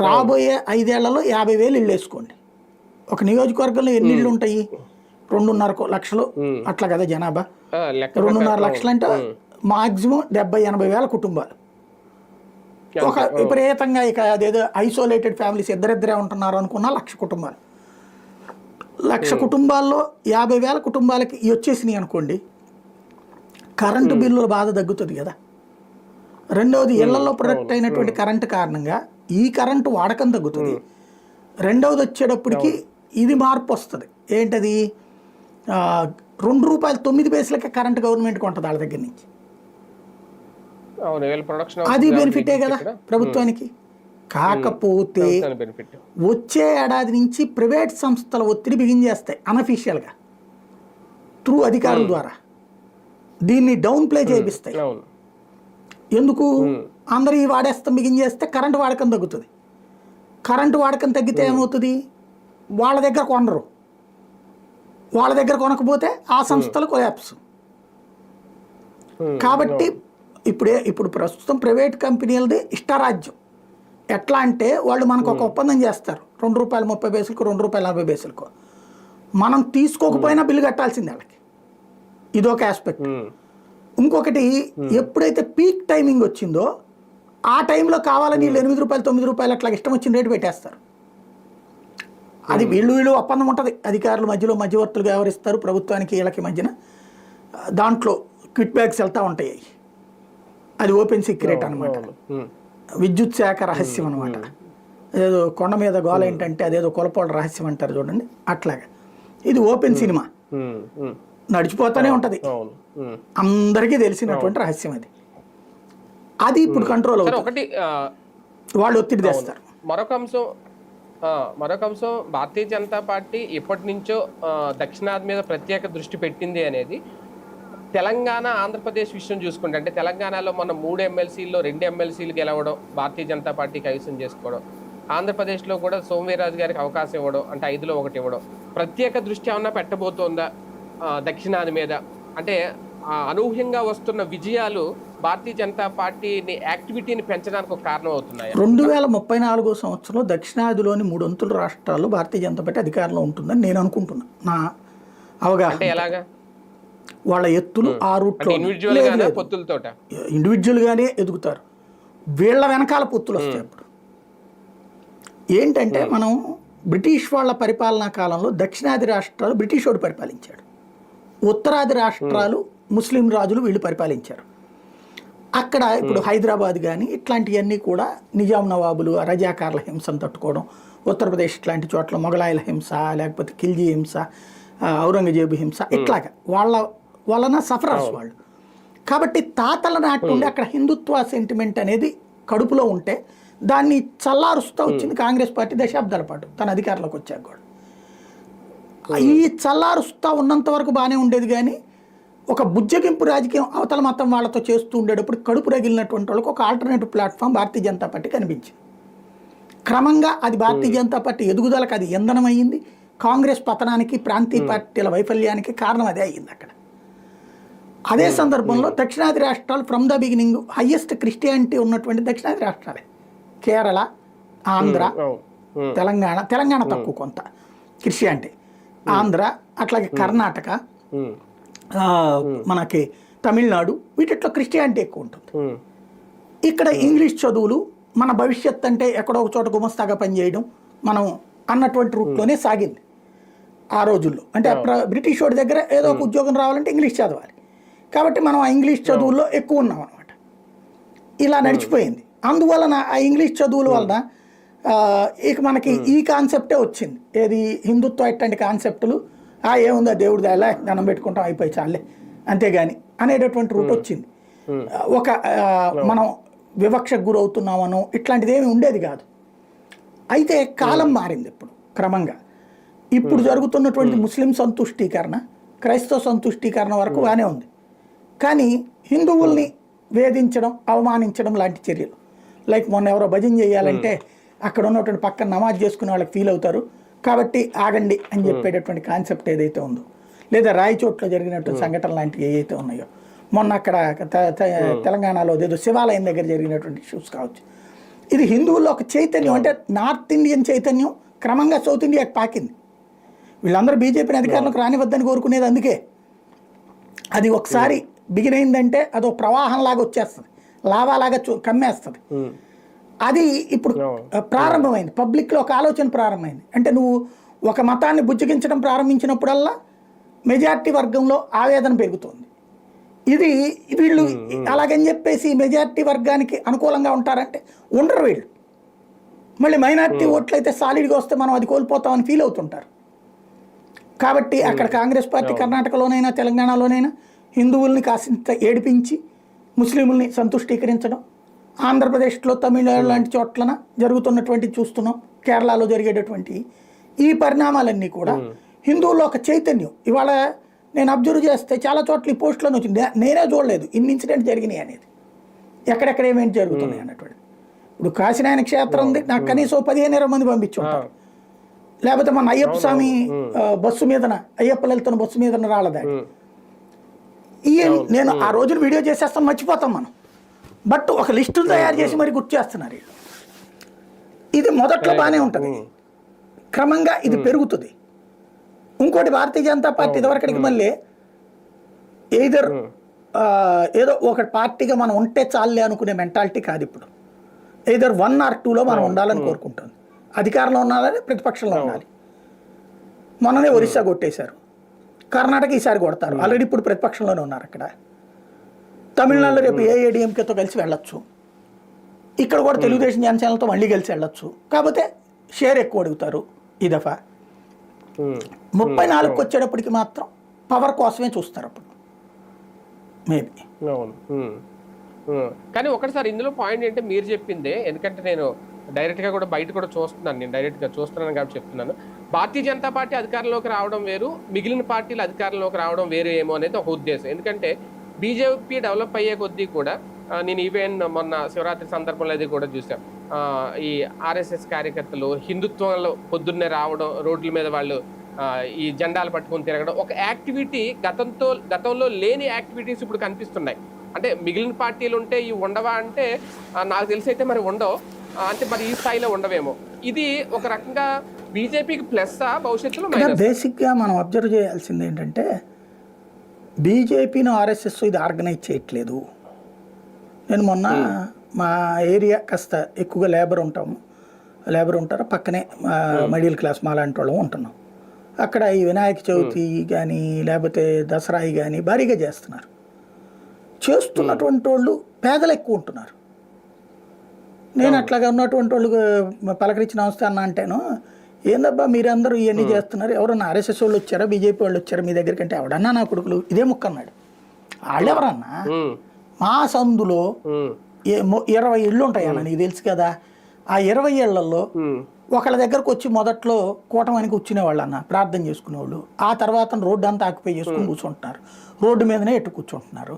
రాబోయే 5 ఏళ్లలో 50,000 ఇళ్ళు వేసుకోండి. ఒక నియోజకవర్గంలో ఎన్ని ఇళ్ళు ఉంటాయి? 2.5 లక్షలు అట్లా కదా జనాభా. 2.5 లక్షలు అంటే మాక్సిమం 70-80 వేల కుటుంబాలు. ఒక విపరీతంగా ఇక అదేదో ఐసోలేటెడ్ ఫ్యామిలీస్ ఇద్దరిద్దరే ఉంటున్నారు అనుకున్న 1,00,000 కుటుంబాలు. 1,00,000 కుటుంబాల్లో 50,000 కుటుంబాలకి వచ్చేసినాయి అనుకోండి, కరెంటు బిల్లుల బాధ తగ్గుతుంది కదా. రెండవది, ఇళ్లలో ప్రొడక్ట్ అయినటువంటి కరెంటు కారణంగా ఈ కరెంటు వాడకం తగ్గుతుంది. రెండవది వచ్చేటప్పటికి ఇది మార్పు వస్తుంది. ఏంటది? ₹2.09 కరెంటు గవర్నమెంట్ కొంటుంది వాళ్ళ దగ్గర నుంచి. అది బెనిఫిటే కదా ప్రభుత్వానికి. కాకపోతే వచ్చే ఏడాది నుంచి ప్రైవేట్ సంస్థల ఒత్తిడి బిగించేస్తాయి అనఫీషియల్గా త్రూ అధికారుల ద్వారా. దీన్ని డౌన్ ప్లే చేపిస్తాయి. ఎందుకు? అందరూ ఈ వాడేస్తాం బిగించేస్తే కరెంటు వాడకం తగ్గుతుంది. కరెంటు వాడకం తగ్గితే ఏమవుతుంది? వాళ్ళ దగ్గర కొనరు. వాళ్ళ దగ్గర కొనకపోతే ఆ సంస్థలు కొలాప్స్. కాబట్టి ఇప్పుడు ప్రస్తుతం ప్రైవేట్ కంపెనీలది ఇష్టారాజ్యం. ఎట్లా అంటే వాళ్ళు మనకు ఒక ఒప్పందం చేస్తారు, ₹2.30 ₹2.40. మనం తీసుకోకపోయినా బిల్లు కట్టాల్సింది వాళ్ళకి. ఇదొక ఆస్పెక్ట్. ఇంకొకటి, ఎప్పుడైతే పీక్ టైమింగ్ వచ్చిందో ఆ టైంలో కావాలని వీళ్ళు ₹8 ₹9 అట్లా ఇష్టం వచ్చిన రేటు పెట్టేస్తారు. అది వీళ్ళు ఒప్పందం ఉంటుంది. అధికారుల మధ్యలో మధ్యవర్తులుగా వ్యవహరిస్తారు, ప్రభుత్వానికి వీళ్ళకి మధ్యన. దాంట్లో క్విట్ బ్యాగ్స్ వెళ్తూ ఉంటాయి. అది ఓపెన్ సీక్రెట్ అనమాట, విద్యుత్ శాఖ రహస్యం అనమాట. అదేదో కొండ మీద గోల ఏంటంటే అదేదో కొలపోళ్ళ రహస్యం అంటారు చూడండి, అట్లాగా. ఇది ఓపెన్ సినిమా, నడిచిపోతూనే ఉంటుంది, అందరికీ తెలిసినటువంటి రహస్యం. అది ఇప్పుడు కంట్రోల్ అవుతుంది. వాళ్ళు ఒత్తిడి తెస్తారు. మరొక అంశం మరొక అంశం, భారతీయ జనతా పార్టీ ఎప్పటి నుంచో దక్షిణాది మీద ప్రత్యేక దృష్టి పెట్టింది అనేది తెలంగాణ ఆంధ్రప్రదేశ్ విషయం చూసుకుంటే, అంటే తెలంగాణలో మన 3 ఎమ్మెల్సీల్లో 2 ఎమ్మెల్సీలు గెలవడం భారతీయ జనతా పార్టీ కైవసం చేసుకోవడం, ఆంధ్రప్రదేశ్లో కూడా సోమవీర్రాజు గారికి అవకాశం ఇవ్వడం, అంటే 5లో 1 ఇవ్వడం, ప్రత్యేక దృష్టి ఏమన్నా పెట్టబోతోందా దక్షిణాది మీద? అంటే అనూహ్యంగా వస్తున్న విజయాలు భారతీయ జనతా పార్టీని యాక్టివిటీని పెంచడానికి ఒక కారణం అవుతున్నాయి. 2034 సంవత్సరంలో దక్షిణాదిలోని 3 వంతుల రాష్ట్రాల్లో భారతీయ జనతా పార్టీ అధికారంలో ఉంటుందని నేను అనుకుంటున్నా. నా అవగాహన అంటే ఎలాగా? వాళ్ళ ఎత్తులు ఆ రూట్లో ఇండివిజువల్ గానే ఎదుగుతారు, వీళ్ళ వెనకాల పొత్తులు వస్తాయి. అప్పుడు ఏంటంటే మనం బ్రిటిష్ వాళ్ళ పరిపాలనా కాలంలో దక్షిణాది రాష్ట్రాలు బ్రిటిష్ వాడు పరిపాలించాడు, ఉత్తరాది రాష్ట్రాలు ముస్లిం రాజులు వీళ్ళు పరిపాలించారు. అక్కడ ఇప్పుడు హైదరాబాద్ కానీ ఇట్లాంటివన్నీ కూడా నిజాం నవాబులు రజాకార్ల హింసను తట్టుకోవడం, ఉత్తరప్రదేశ్ ఇట్లాంటి చోట్ల మొఘలాయిల హింస, లేకపోతే ఖిల్జీ హింస, ఔరంగజేబు హింస, ఇట్లాగా వాళ్ళ వలన సఫరర్స్ వాళ్ళు. కాబట్టి తాతల నాటి నుండి అక్కడ హిందుత్వ సెంటిమెంట్ అనేది కడుపులో ఉంటే దాన్ని చల్లారుస్తూ వచ్చింది కాంగ్రెస్ పార్టీ దశాబ్దాల పాటు తన అధికారంలోకి వచ్చాక కూడా. ఈ చల్లారుస్తూ ఉన్నంత వరకు బాగానే ఉండేది, కానీ ఒక బుజ్జగింపు రాజకీయం అవతల మతం వాళ్ళతో చేస్తూ ఉండేటప్పుడు కడుపు రగిలినటువంటి వాళ్ళకి ఒక alternative platform Bharatiya Janata party కనిపించింది. క్రమంగా అది భారతీయ జనతా పార్టీ ఎదుగుదలకు అది ఇంధనమైంది, కాంగ్రెస్ పతనానికి ప్రాంతీయ పార్టీల వైఫల్యానికి కారణం అదే అయ్యింది అక్కడ. అదే సందర్భంలో దక్షిణాది రాష్ట్రాలు from the beginning highest Christianity ఉన్నటువంటి దక్షిణాది రాష్ట్రాలే. కేరళ, ఆంధ్ర, తెలంగాణ తక్కువ కొంత క్రిస్టియానిటీ, ఆంధ్ర, అట్లాగే కర్ణాటక, మనకి తమిళనాడు, వీటిలో క్రిస్టియానిటీ ఎక్కువ ఉంటుంది. ఇక్కడ ఇంగ్లీష్ చదువులు, మన భవిష్యత్ అంటే ఎక్కడో ఒక చోట గుమస్తాగా పనిచేయడం మనం అన్నటువంటి రూట్లోనే సాగింది ఆ రోజుల్లో. అంటే బ్రిటిష్ వాడి దగ్గర ఏదో ఒక ఉద్యోగం రావాలంటే ఇంగ్లీష్ చదవాలి, కాబట్టి మనం ఆ ఇంగ్లీష్ చదువుల్లో ఎక్కువ ఉన్నాం అనమాట. ఇలా నడిచిపోయింది. అందువలన ఆ ఇంగ్లీష్ చదువుల వలన ఇక మనకి ఈ కాన్సెప్టే వచ్చింది, ఏది హిందుత్వ ఇట్లాంటి కాన్సెప్టులు, ఏముందా దేవుడి దాలా దండం పెట్టుకుంటాం అయిపోయి చాలే అంతేగాని అనేటటువంటి రూట్ వచ్చింది. ఒక మనం వివక్షకు గురవుతున్నామనో ఇట్లాంటిది ఏమి ఉండేది కాదు. అయితే కాలం మారింది ఇప్పుడు క్రమంగా. ఇప్పుడు జరుగుతున్నటువంటి ముస్లిం సంతుష్టీకరణ, క్రైస్తవ సంతుష్టీకరణ వరకు బాగానే ఉంది, కానీ హిందువుల్ని వేధించడం, అవమానించడం లాంటి చర్యలు, లైక్ మొన్న ఎవరో భజన చేయాలంటే అక్కడ ఉన్నటువంటి పక్కన నమాజ్ చేసుకునే వాళ్ళకి ఫీల్ అవుతారు కాబట్టి ఆగండి అని చెప్పేటటువంటి కాన్సెప్ట్ ఏదైతే ఉందో, లేదా రాయచోట్లో జరిగినటువంటి సంఘటన లాంటివి ఏవైతే ఉన్నాయో, మొన్న అక్కడ తెలంగాణలో ఏదో శివాలయం దగ్గర జరిగినటువంటి ఇష్యూస్ కావచ్చు, ఇది హిందువుల్లో ఒక చైతన్యం, అంటే నార్త్ ఇండియన్ చైతన్యం క్రమంగా సౌత్ ఇండియాకి పాకింది. వీళ్ళందరూ బీజేపీని అధికారంలోకి రానివద్దని కోరుకునేది అందుకే. అది ఒకసారి బిగిన్ అయిందంటే అదో ప్రవాహంలాగా వచ్చేస్తుంది, లావాలాగా కమ్మేస్తుంది. అది ఇప్పుడు ప్రారంభమైంది, పబ్లిక్లో ఒక ఆలోచన ప్రారంభమైంది. అంటే నువ్వు ఒక మతాన్ని బుజ్జగించడం ప్రారంభించినప్పుడల్లా మెజారిటీ వర్గంలో ఆవేదన పెరుగుతుంది. ఇది వీళ్ళు అలాగని చెప్పేసి మెజారిటీ వర్గానికి అనుకూలంగా ఉంటారంటే ఉండరు వీళ్ళు. మళ్ళీ మైనారిటీ ఓట్లు అయితే సాలిడ్గా వస్తే మనం అది కోల్పోతామని ఫీల్ అవుతుంటారు. కాబట్టి అక్కడ కాంగ్రెస్ పార్టీ కర్ణాటకలోనైనా తెలంగాణలోనైనా హిందువుల్ని కాసింత ఏడిపించి ముస్లింలని సంతుష్టీకరించడం, ఆంధ్రప్రదేశ్లో తమిళనాడు లాంటి చోట్లన జరుగుతున్నటువంటి చూస్తున్నాం, కేరళలో జరిగేటటువంటి ఈ పరిణామాలన్నీ కూడా హిందువుల్లో ఒక చైతన్యం. ఇవాళ నేను అబ్జర్వ్ చేస్తే చాలా చోట్ల ఈ పోస్టులను వచ్చింది, నేనే చూడలేదు ఇన్ని ఇన్సిడెంట్ జరిగినాయి అనేది, ఎక్కడెక్కడ ఏమేంటి జరుగుతున్నాయి అన్నటువంటి. ఇప్పుడు కాశీనాయన క్షేత్రం ఉంది, నాకు కనీసం 15,000 మంది పంపించుంటారు. లేకపోతే మన అయ్యప్ప స్వామి బస్సు మీదన, అయ్యప్ప లలితన బస్సు మీదన రాళ్ళదాడి, నేను ఆ రోజున వీడియో చేసేస్తాం, మర్చిపోతాం మనం, బట్ ఒక లిస్టు తయారు చేసి మరి గుర్తు చేస్తున్నారు వీళ్ళు. ఇది మొదట్లో బాగానే ఉంటుంది, క్రమంగా ఇది పెరుగుతుంది. ఇంకోటి, భారతీయ జనతా పార్టీ ఇదివరకడికి మళ్ళీ ఎయిదర్ ఏదో ఒక పార్టీగా మనం ఉంటే చాలే అనుకునే మెంటాలిటీ కాదు ఇప్పుడు. ఎయిదర్ 1 or 2లో మనం ఉండాలని కోరుకుంటుంది. అధికారంలో ఉండాలని, ప్రతిపక్షంలో ఉండాలి. మొన్ననే ఒరిస్సా కొట్టేశారు, కర్ణాటక ఈసారి కొడతారు, ఆల్రెడీ ఇప్పుడు ప్రతిపక్షంలోనే ఉన్నారు అక్కడ. తమిళనాడులో రేపు ఏఐఏడిఎంకేతో కలిసి వెళ్ళొచ్చు, ఇక్కడ కూడా తెలుగుదేశం జనసేనలతో మళ్ళీ కలిసి వెళ్ళొచ్చు. కాకపోతే షేర్ ఎక్కువ అడుగుతారు ఈ దఫా. 34కి వచ్చేటప్పటికి మాత్రం పవర్ కోసమే చూస్తారు అప్పుడు మేబీ. కానీ ఒకటిసారి ఇందులో పాయింట్ ఏంటంటే మీరు చెప్పిందే, ఎందుకంటే నేను డైరెక్ట్గా కూడా బయట కూడా చూస్తున్నాను, నేను డైరెక్ట్గా చూస్తున్నాను కాబట్టి చెప్తున్నాను. భారతీయ జనతా పార్టీ అధికారంలోకి రావడం వేరు, మిగిలిన పార్టీలు అధికారంలోకి రావడం వేరు ఏమో అనేది ఒక ఉద్దేశం. ఎందుకంటే బీజేపీ డెవలప్ అయ్యే కొద్దీ కూడా నేను ఈవెన్ మొన్న శివరాత్రి సందర్భంలో అది కూడా చూసాం. ఈ ఆర్ఎస్ఎస్ కార్యకర్తలు హిందుత్వంలో పొద్దున్నే రావడం, రోడ్ల మీద వాళ్ళు ఈ జెండాలు పట్టుకొని తిరగడం, ఒక యాక్టివిటీ గతంలో లేని యాక్టివిటీస్ ఇప్పుడు కనిపిస్తున్నాయి. అంటే మిగిలిన పార్టీలు ఉంటే ఇవి ఉండవా అంటే నాకు తెలిసి అయితే మరి ఉండవు, అంటే మరి ఈ స్థాయిలో ఉండవేమో. ఇది ఒక రకంగా బీజేపీకి ప్లస్సా భవిష్యత్తులో? బేసిక్గా మనం అబ్జర్వ్ చేయాల్సింది ఏంటంటే బీజేపీని ఆర్ఎస్ఎస్ ఇది ఆర్గనైజ్ చేయట్లేదు. నేను మొన్న మా ఏరియా కాస్త ఎక్కువగా లేబర్ ఉంటారు, పక్కనే మిడిల్ క్లాస్ మాలాంటి వాళ్ళం ఉంటున్నాం. అక్కడ ఈ వినాయక చవితి కానీ లేకపోతే దసరా కానీ భారీగా చేస్తున్నారు. చేస్తున్నటువంటి వాళ్ళు పేదలు ఎక్కువ ఉంటున్నారు. నేను అట్లాగా ఉన్నటువంటి వాళ్ళు పలకరించి నమస్తే అన్న అంటేను, ఏందబ్బా మీరందరూ ఇవన్నీ చేస్తున్నారు, ఎవరన్నా ఆర్ఎస్ఎస్ వాళ్ళు వచ్చారా, బీజేపీ వాళ్ళు వచ్చారా మీ దగ్గరికి అంటే, ఎవడన్నా నా కొడుకులు ఇదే ముక్క అన్నాడు. వాళ్ళెవరన్నా మా సందులో 20 ఇళ్ళు ఉంటాయి అన్న, నీకు తెలుసు కదా. ఆ 20 ఇళ్లలో ఒకళ్ళ దగ్గరకు వచ్చి మొదట్లో కూటమికి కూర్చునేవాళ్ళు అన్న, ప్రార్థన చేసుకునేవాళ్ళు. ఆ తర్వాత రోడ్డు అంతా ఆక్యుపై చేసుకుని కూర్చుంటున్నారు, రోడ్డు మీదనే ఎట్టు కూర్చుంటున్నారు.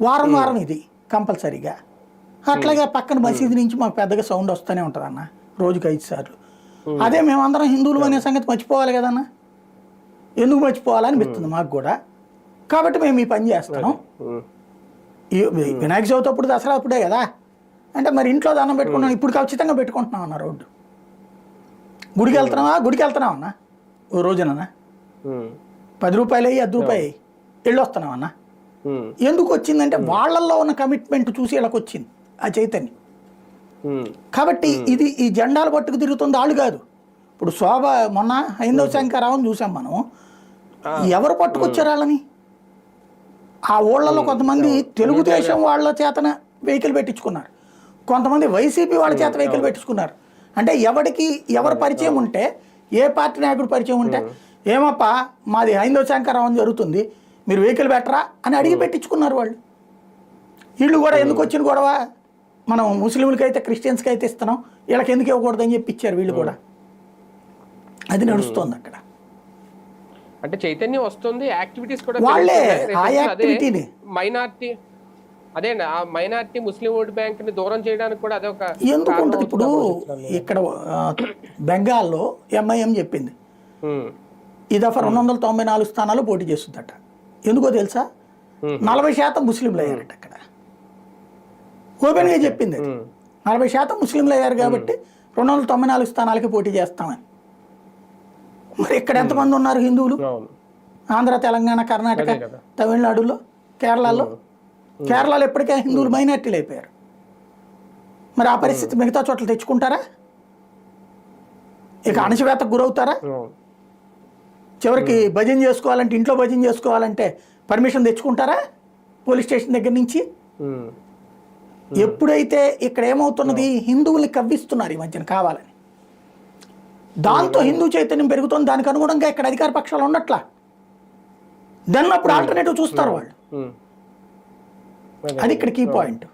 వారం ఇది కంపల్సరీగా. అట్లాగే పక్కన మసీదు నుంచి మాకు పెద్దగా సౌండ్ వస్తూనే ఉంటుంది అన్న, రోజుకి 5 సార్లు. అదే మేమందరం హిందువులు అనే సంగతి మర్చిపోవాలి కదన్న, ఎందుకు మర్చిపోవాలనిపిస్తుంది మాకు కూడా. కాబట్టి మేము ఈ పని చేస్తున్నాం. వినాయక చవితి అప్పుడు, దసరా అప్పుడే కదా అంటే, మరి ఇంట్లో దండం పెట్టుకుంటున్నాం, ఇప్పుడు ఖచ్చితంగా పెట్టుకుంటున్నాం అన్న. రోడ్డు గుడికి వెళ్తున్నాం అన్న, ఓ రోజునన్నా 10 రూపాయలు అయ్యి 10 రూపాయలు వెళ్ళి వస్తున్నాం అన్న. ఎందుకు వచ్చిందంటే వాళ్ళల్లో ఉన్న కమిట్మెంట్ చూసి వీళ్ళకి వచ్చింది ఆ చైతన్యం. కాబట్టి ఇది ఈ జెండాలు పట్టుకు తిరుగుతుంది వాళ్ళు కాదు. ఇప్పుడు శోభ మొన్న హైందవ శంకరావుని చూసాం మనం, ఎవరు పట్టుకొచ్చారు వాళ్ళని? ఆ ఊళ్ళలో కొంతమంది తెలుగుదేశం వాళ్ళ చేతన వెహికల్ పెట్టించుకున్నారు, కొంతమంది వైసీపీ వాళ్ళ చేత వెహికల్ పెట్టించుకున్నారు. అంటే ఎవరి పరిచయం ఉంటే, ఏ పార్టీ నాయకుడు పరిచయం ఉంటే, ఏమప్పా మాది హైందవ శంకరావు జరుగుతుంది, మీరు వెహికల్ పెట్టరా అని అడిగి పెట్టించుకున్నారు వాళ్ళు. వీళ్ళు కూడా ఎందుకు వచ్చిన గొడవ, మనం ముస్లింలకి అయితే క్రిస్టియన్స్కి అయితే ఇస్తున్నాం, వీళ్ళకి ఎందుకు ఇవ్వకూడదు అని చెప్పి ఇచ్చారు వీళ్ళు కూడా. అది నడుస్తుంది అక్కడ. అంటే చైతన్యం వస్తుంది, యాక్టివిటీస్ కూడా వాళ్ళే ఆ యాక్టివిటీని మైనార్టీ, అదే ఆ మైనార్టీ ముస్లిం ఓట్ బ్యాంక్ ని దూరం చేయడానికి కూడా అదొక ఎందుకు ఉంటుంది. ఇప్పుడు ఇక్కడ బెంగాల్లో ఎంఐఎం చెప్పింది ఈ దఫా 294 స్థానాలు పోటీ చేస్తుందట. ఎందుకో తెలుసా, 40% ముస్లింలు అయ్యారట అక్కడ. ఓపెన్గా చెప్పింది, 40% ముస్లింలు అయ్యారు కాబట్టి 294 స్థానాలకి పోటీ చేస్తామని. మరి ఇక్కడ ఎంతమంది ఉన్నారు హిందువులు? ఆంధ్ర, తెలంగాణ, కర్ణాటక, తమిళనాడులో, కేరళలో ఎప్పటికే హిందువులు మైనార్టీలు అయిపోయారు. మరి ఆ పరిస్థితి మిగతా చోట్ల తెచ్చుకుంటారా? ఇక అణచివేతకు గురవుతారా? చివరికి భజన చేసుకోవాలంటే, ఇంట్లో భజన చేసుకోవాలంటే పర్మిషన్ తెచ్చుకుంటారా పోలీస్ స్టేషన్ దగ్గర నుంచి? ఎప్పుడైతే ఇక్కడ ఏమవుతున్నది, హిందువుల్ని కవ్విస్తున్నారు ఈ మధ్యన కావాలని, దాంతో హిందూ చైతన్యం పెరుగుతుంది. దానికి అనుగుణంగా ఇక్కడ అధికార పక్షాలు ఉండట్లా, దాన్ని అప్పుడు ఆల్టర్నేటివ్ చూస్తారు వాళ్ళు. అది ఇక్కడ కీ పాయింట్.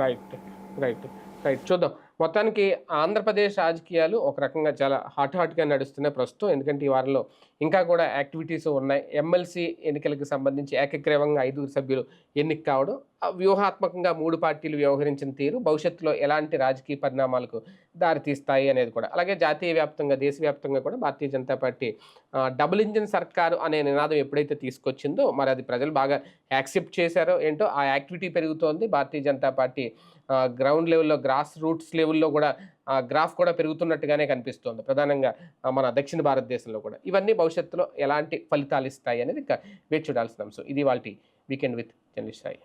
రైట్ చూద్దాం. మొత్తానికి ఆంధ్రప్రదేశ్ రాజకీయాలు ఒక రకంగా చాలా హాట్గా నడుస్తున్నాయి ప్రస్తుతం. ఎందుకంటే ఈ వారంలో ఇంకా కూడా యాక్టివిటీస్ ఉన్నాయి. ఎమ్మెల్సీ ఎన్నికలకు సంబంధించి ఏకగ్రీవంగా 5 సభ్యులు ఎన్నిక కావడం, వ్యూహాత్మకంగా 3 పార్టీలు వ్యవహరించిన తీరు భవిష్యత్తులో ఎలాంటి రాజకీయ పరిణామాలకు దారితీస్తాయి అనేది కూడా. అలాగే జాతీయ వ్యాప్తంగా, దేశవ్యాప్తంగా కూడా Bharatiya Janata party double engine సర్కారు అనే నినాదం ఎప్పుడైతే తీసుకొచ్చిందో, మరి అది ప్రజలు బాగా యాక్సెప్ట్ చేశారో ఏంటో, ఆ యాక్టివిటీ పెరుగుతోంది. భారతీయ జనతా పార్టీ గ్రౌండ్ లెవెల్లో, గ్రాస్ రూట్స్ లెవెల్లో కూడా గ్రాఫ్ కూడా పెరుగుతున్నట్టుగానే కనిపిస్తోంది, ప్రధానంగా మన దక్షిణ భారతదేశంలో కూడా. ఇవన్నీ భవిష్యత్తులో ఎలాంటి ఫలితాలు ఇస్తాయి అనేది ఇంకా వేచి చూడాల్సిన అంశం. ఇది వాళ్ళ వీకెండ్ విత్ జర్నలిస్ట్ సాయి.